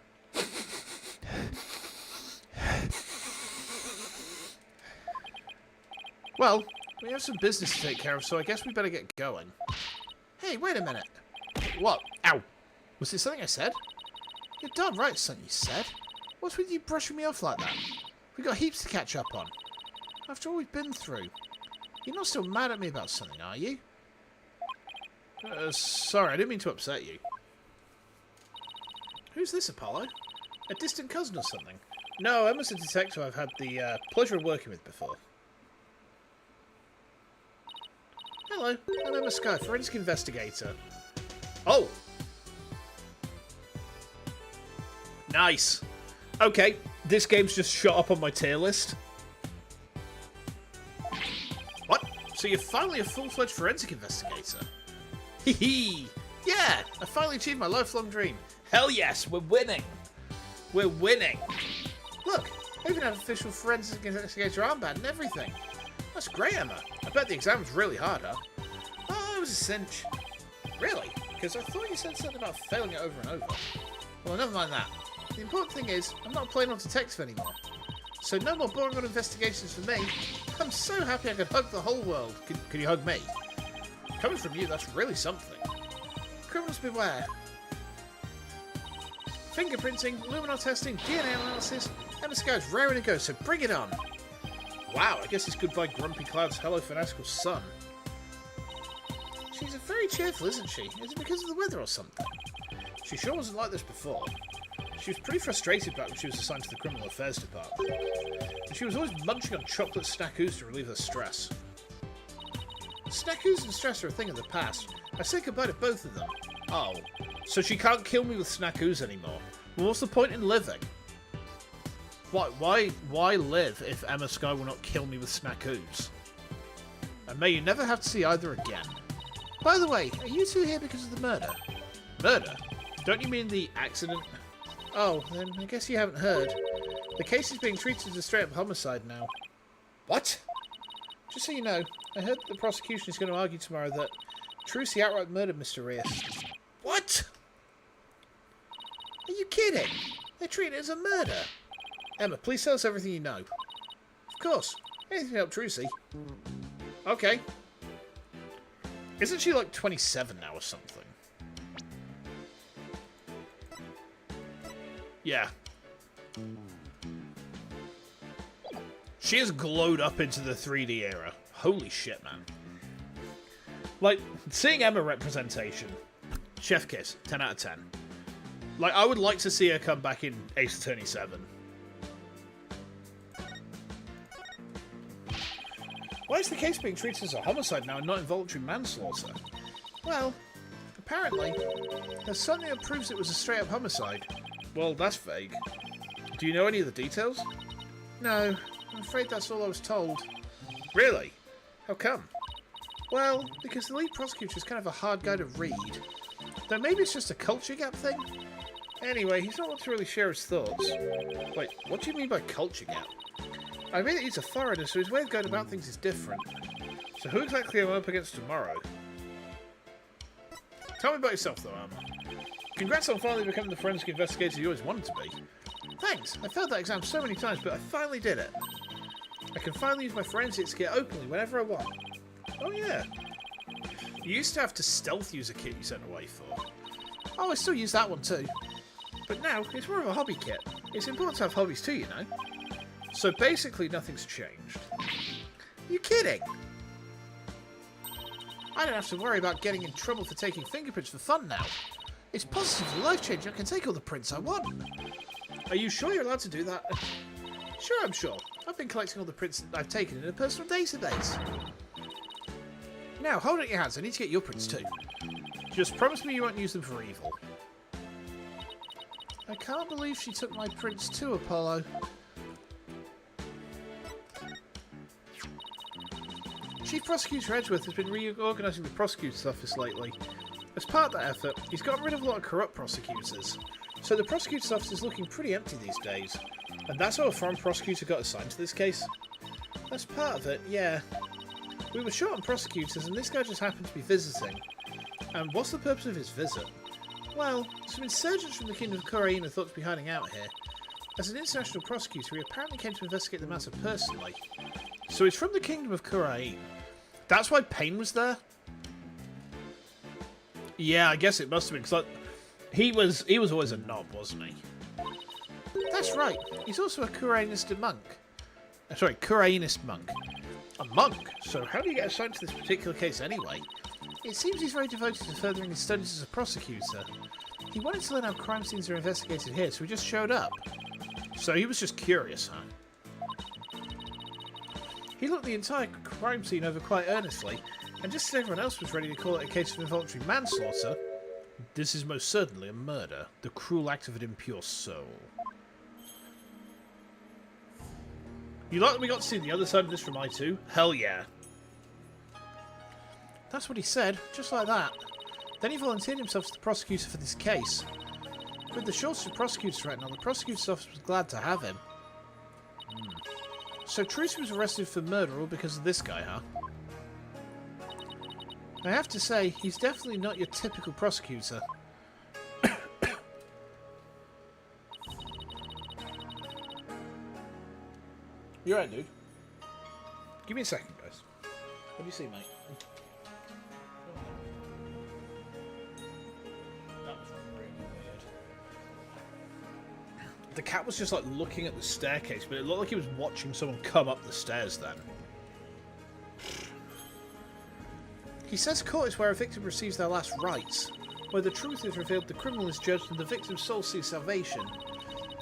Well, we have some business to take care of, so I guess we better get going. Hey, wait a minute. What? Ow! Was it something I said? You're darn right, son, you said. What's with you brushing me off like that? We've got heaps to catch up on. After all we've been through. You're not still mad at me about something, are you? Sorry, I didn't mean to upset you. Who's this, Apollo? A distant cousin or something? No, Emma's a detective I've had the pleasure of working with before. Hello, I'm Emma Sky, forensic investigator. Oh! Nice. Okay, this game's just shot up on my tier list. What? So you're finally a full-fledged forensic investigator? Hee hee! Yeah! I finally achieved my lifelong dream. Hell yes, we're winning! We're winning! Look, I even have official forensic investigator armband and everything. That's great, Emma. I bet the exam was really hard, huh? Oh, it was a cinch. Really? Because I thought you said something about failing it over and over. Well, never mind that. The important thing is, I'm not playing on detective anymore. So no more boring on investigations for me. I'm so happy I could hug the whole world. Can you hug me? Coming from you, that's really something. Criminals beware. Fingerprinting, luminol testing, DNA analysis, Emma Sky's raring to go, so bring it on. Wow, I guess it's goodbye Grumpy Cloud's hello fanatical son. She's very cheerful, isn't she? Is it because of the weather or something? She sure wasn't like this before. She was pretty frustrated back when she was assigned to the Criminal Affairs Department. And she was always munching on chocolate snackoos to relieve her stress. Snackoos and stress are a thing of the past. I said goodbye to both of them. Oh, so she can't kill me with snackoos anymore. Well, what's the point in living? Why live if Emma Sky will not kill me with snackoos? And may you never have to see either again. By the way, are you two here because of the murder? Murder? Don't you mean the accident? Oh, then I guess you haven't heard. The case is being treated as a straight-up homicide now. What? Just so you know, I heard that the prosecution is going to argue tomorrow that Trucy outright murdered Mr. Rios. What? Are you kidding? They're treating it as a murder. Emma, please tell us everything you know. Of course. Anything to help Trucy. Okay. Isn't she like 27 now or something? Yeah. She has glowed up into the 3D era. Holy shit, man. Like, seeing Emma representation. Chef kiss. 10 out of 10. Like, I would like to see her come back in Ace Attorney 7. Why is the case being treated as a homicide now and not involuntary manslaughter? Well, apparently, there's something that proves it was a straight-up homicide. Well, that's vague. Do you know any of the details? No, I'm afraid that's all I was told. Really? How come? Well, because the lead prosecutor is kind of a hard guy to read. Though maybe it's just a culture gap thing? Anyway, he's not one to really share his thoughts. Wait, what do you mean by culture gap? I mean that he's a foreigner, so his way of going about things is different. So who exactly am I up against tomorrow? Tell me about yourself, though, Emma. Congrats on finally becoming the forensic investigator you always wanted to be. Thanks. I failed that exam so many times, but I finally did it. I can finally use my forensics kit openly whenever I want. Oh, yeah. You used to have to stealth use a kit you sent away for. Oh, I still use that one, too. But now, it's more of a hobby kit. It's important to have hobbies, too, you know. So basically, nothing's changed. You kidding? I don't have to worry about getting in trouble for taking fingerprints for fun now. It's positively life-changing. I can take all the prints I want. Are you sure you're allowed to do that? Sure, I'm sure. I've been collecting all the prints that I've taken in a personal database. Now, hold it in your hands. I need to get your prints too. Just promise me you won't use them for evil. I can't believe she took my prints too, Apollo. Chief Prosecutor Edgeworth has been reorganising the prosecutor's office lately. As part of that effort, he's gotten rid of a lot of corrupt prosecutors. So the prosecutor's office is looking pretty empty these days. And that's how a foreign prosecutor got assigned to this case. That's part of it, yeah. We were short on prosecutors and this guy just happened to be visiting. And what's the purpose of his visit? Well, some insurgents from the Kingdom of Kurumi are thought to be hiding out here. As an international prosecutor, he apparently came to investigate the matter personally. So he's from the Kingdom of Kurumi. That's why Pain was there? Yeah, I guess it must have been, because like, he was always a knob, wasn't he? That's right. He's also a Kurainist monk. Sorry, Kurainist monk. A monk? So how do you get assigned to this particular case anyway? It seems he's very devoted to furthering his studies as a prosecutor. He wanted to learn how crime scenes are investigated here, so he just showed up. So he was just curious, huh? He looked the entire crime scene over quite earnestly. And just as everyone else was ready to call it a case of involuntary manslaughter, this is most certainly a murder. The cruel act of an impure soul. You like that we got to see the other side of this from I2? Hell yeah. That's what he said, just like that. Then he volunteered himself as the prosecutor for this case. With the shortage of prosecutors right now, the prosecutor's office was glad to have him. So Trucy was arrested for murder all because of this guy, huh? I have to say, he's definitely not your typical prosecutor. You alright, dude? Give me a second, guys. What do you see, mate? That was really weird. The cat was just like looking at the staircase, but it looked like he was watching someone come up the stairs then. He says court is where a victim receives their last rites. Where the truth is revealed, the criminal is judged, and the victim's soul sees salvation.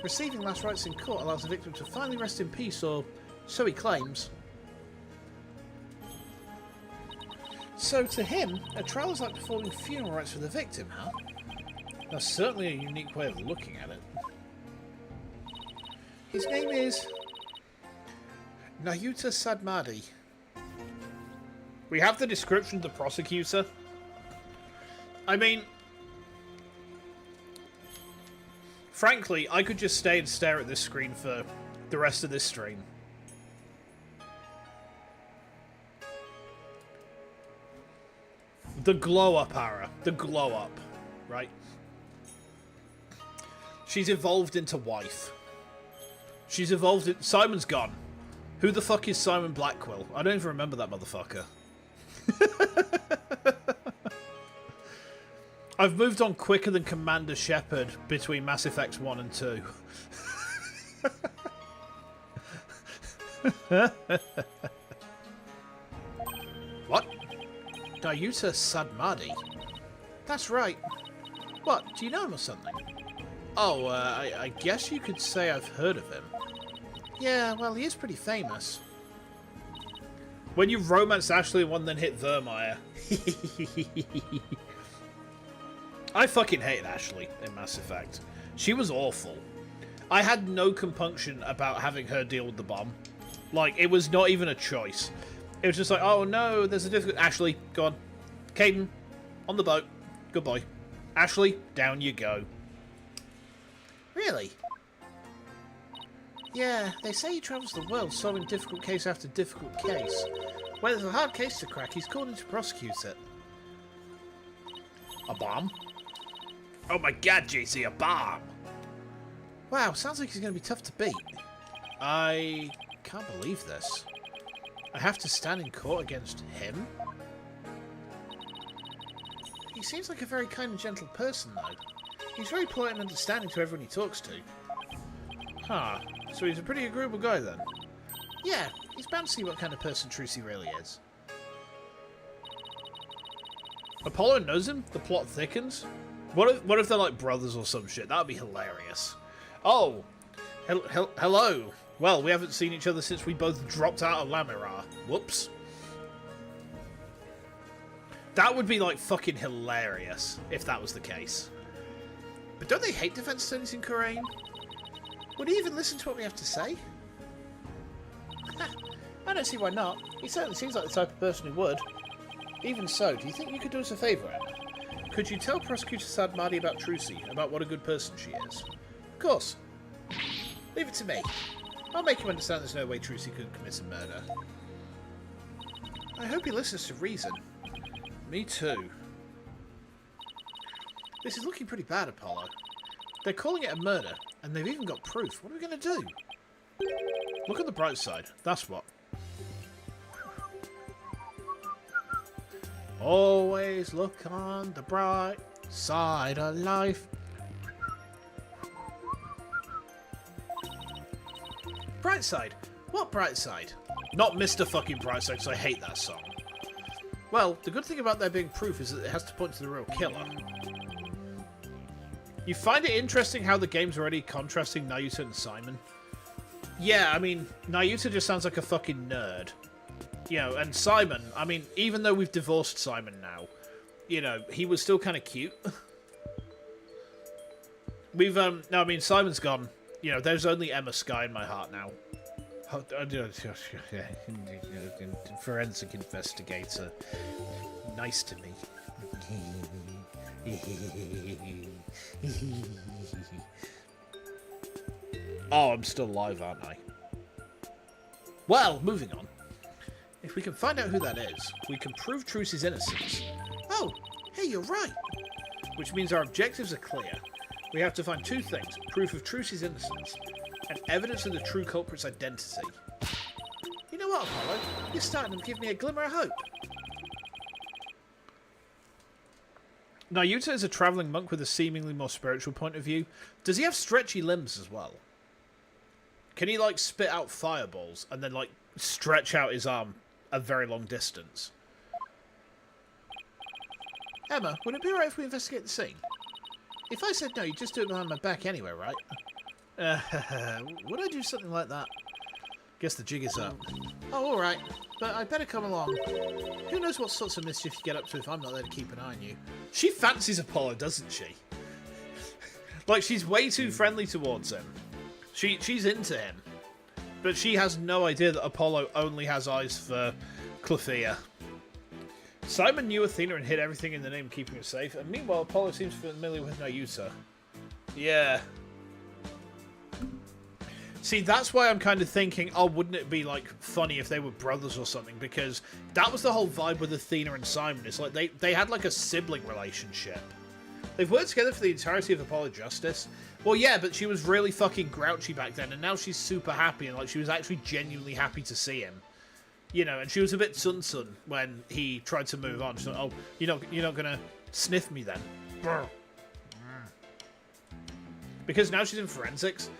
Receiving last rites in court allows the victim to finally rest in peace, or so he claims. So to him, a trial is like performing funeral rites for the victim, huh? That's certainly a unique way of looking at it. His name is Nayuta Sadmadi. We have the description of the prosecutor. I mean, frankly, I could just stay and stare at this screen for the rest of this stream. The glow-up, Ara. The glow-up. Right? She's evolved into wife. She's evolved in... Simon's gone. Who the fuck is Simon Blackquill? I don't even remember that motherfucker. I've moved on quicker than Commander Shepard between Mass Effects 1 and 2. What? Nayuta Sadmadi? That's right. What, do you know him or something? Oh, I guess you could say I've heard of him. Yeah, well, he is pretty famous. When you romanced Ashley and one then hit Vermeer. I fucking hated Ashley in Mass Effect. She was awful. I had no compunction about having her deal with the bomb. Like, it was not even a choice. It was just like, oh no, there's a difficult... Ashley, go on. Caden, on the boat. Good boy. Ashley, down you go. Really? Yeah, they say he travels the world solving difficult case after difficult case. Where there's a hard case to crack, he's called in to prosecute it. A bomb? Oh my god, JC, a bomb! Wow, sounds like he's going to be tough to beat. I can't believe this. I have to stand in court against him? He seems like a very kind and gentle person, though. He's very polite and understanding to everyone he talks to. Huh. So he's a pretty agreeable guy, then? Yeah, he's bound to see what kind of person Trucy really is. Apollo knows him? The plot thickens? What if they're like brothers or some shit? That would be hilarious. Oh! Hello! Well, we haven't seen each other since we both dropped out of Lamira. Whoops. That would be, like, fucking hilarious if that was the case. But don't they hate defense attorneys in Khura'in? Would he even listen to what we have to say? I don't see why not. He certainly seems like the type of person who would. Even so, do you think you could do us a favour, Em? Could you tell Prosecutor Sadmadi about Trucy, about what a good person she is? Of course. Leave it to me. I'll make him understand there's no way Trucy could commit a murder. I hope he listens to reason. Me too. This is looking pretty bad, Apollo. They're calling it a murder, and they've even got proof. What are we going to do? Look at the bright side. That's what. Always look on the bright side of life. Bright side? What bright side? Not Mr. fucking Brightside, because I hate that song. Well, the good thing about there being proof is that it has to point to the real killer. You find it interesting how the game's already contrasting Nayuta and Simon? Yeah, I mean, Nayuta just sounds like a fucking nerd. You know, and Simon, I mean, even though we've divorced Simon now, you know, he was still kind of cute. We've, no, I mean, Simon's gone. You know, there's only Emma Sky in my heart now. Forensic investigator. Nice to me. Oh, I'm still alive, aren't I? Well, moving on. If we can find out who that is, we can prove Trucy's innocence. Oh, hey, you're right. Which means our objectives are clear. We have to find two things: proof of Trucy's innocence and evidence of the true culprit's identity. You know what, Apollo? You're starting to give me a glimmer of hope. Nayuta is a travelling monk with a seemingly more spiritual point of view. Does he have stretchy limbs as well? Can he, like, spit out fireballs and then, like, stretch out his arm a very long distance? Emma, would it be alright if we investigate the scene? If I said no, you'd just do it behind my back anyway, right? Would I do something like that? Guess the jig is up. Oh, alright. But I'd better come along. Who knows what sorts of mischief you get up to if I'm not there to keep an eye on you. She fancies Apollo, doesn't she? Like, she's way too friendly towards him. She's into him. But she has no idea that Apollo only has eyes for Clefia. Simon knew Athena and hid everything in the name of keeping her safe, and meanwhile Apollo seems familiar with Nayuta. Yeah. See, that's why I'm kind of thinking, oh, wouldn't it be, like, funny if they were brothers or something, because that was the whole vibe with Athena and Simon. It's like they had, like, a sibling relationship. They've worked together for the entirety of Apollo Justice. Well, yeah, but she was really fucking grouchy back then, and now she's super happy, and, like, she was actually genuinely happy to see him. You know, and she was a bit sun when he tried to move on. She's like, oh, you're not gonna sniff me then? Because now she's in forensics.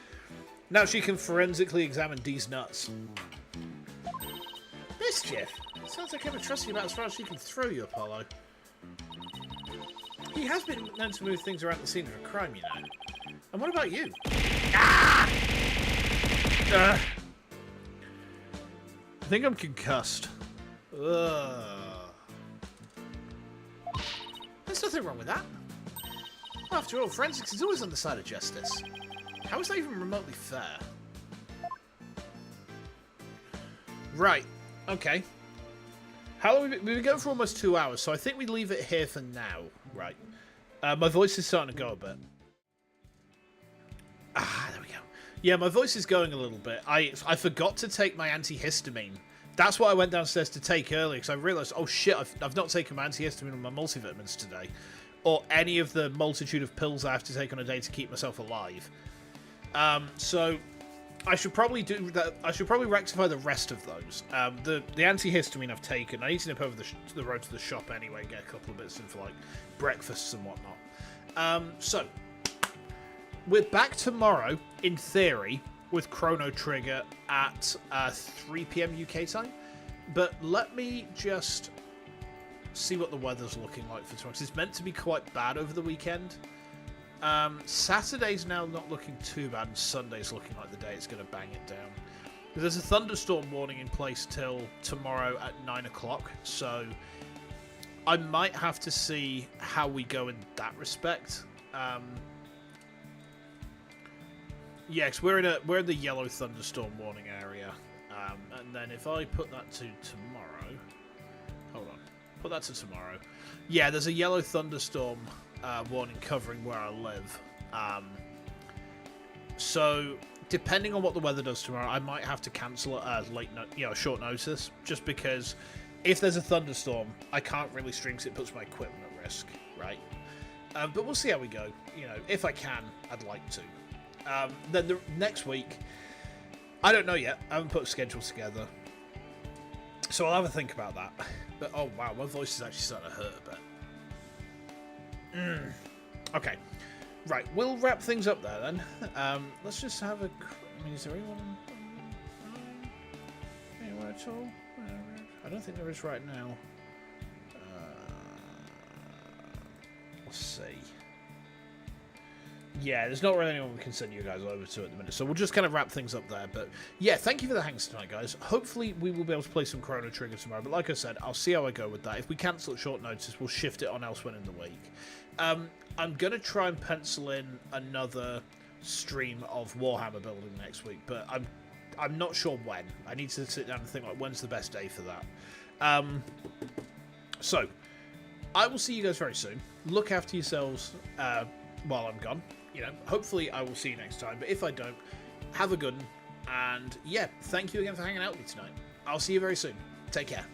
Now she can forensically examine Dee's nuts. Mischief! Sounds like I'm trusting about as far as she can throw you, Apollo. He has been known to move things around the scene of a crime, you know. And what about you? Ah! I think I'm concussed. Ugh. There's nothing wrong with that. After all, forensics is always on the side of justice. How is that even remotely fair? Right. Okay. How long we've been going for almost 2 hours, so I think we leave it here for now. Right. My voice is starting to go a bit. Ah, there we go. Yeah, my voice is going a little bit. I forgot to take my antihistamine. That's what I went downstairs to take earlier, because I realised, oh shit, I've not taken my antihistamine or my multivitamins today. Or any of the multitude of pills I have to take on a day to keep myself alive. So I should probably do that. I should probably rectify the rest of those. The antihistamine I've taken. I need to nip over the road to the shop anyway, get a couple of bits in for like breakfasts and whatnot. So we're back tomorrow, in theory, with Chrono Trigger at 3 PM UK time. But let me just see what the weather's looking like for tomorrow, 'cause it's meant to be quite bad over the weekend. Saturday's now not looking too bad, and Sunday's looking like the day it's going to bang it down. There's a thunderstorm warning in place till tomorrow at 9 o'clock, so I might have to see how we go in that respect. Yeah, 'cause we're in the yellow thunderstorm warning area, and then if I put that to tomorrow, hold on, put that to tomorrow. Yeah, there's a yellow thunderstorm warning covering where I live. So depending on what the weather does tomorrow, I might have to cancel it at short notice, just because if there's a thunderstorm, I can't really stream because it puts my equipment at risk, right? But we'll see how we go. You know, if I can, I'd like to. Then the next week, I don't know yet. I haven't put a schedule together, so I'll have a think about that. But oh wow, my voice is actually starting to hurt a bit. Okay, right. We'll wrap things up there then. Let's just have a. I mean, is there anyone at all? I don't think there is right now. Let's see. yeah, there's not really anyone we can send you guys over to at the minute, so we'll just kind of wrap things up there. But yeah, thank you for the hangs tonight, guys. Hopefully we will be able to play some Chrono Trigger tomorrow, but like I said, I'll see how I go with that. If we cancel at short notice, we'll shift it on elsewhere in the week. I'm going to try and pencil in another stream of Warhammer building next week, but I'm not sure when. I need to sit down and think, like, when's the best day for that. So, I will see you guys very soon. Look after yourselves while I'm gone. You know, hopefully I will see you next time, but if I don't, have a good one. And yeah, thank you again for hanging out with me tonight. I'll see you very soon. Take care.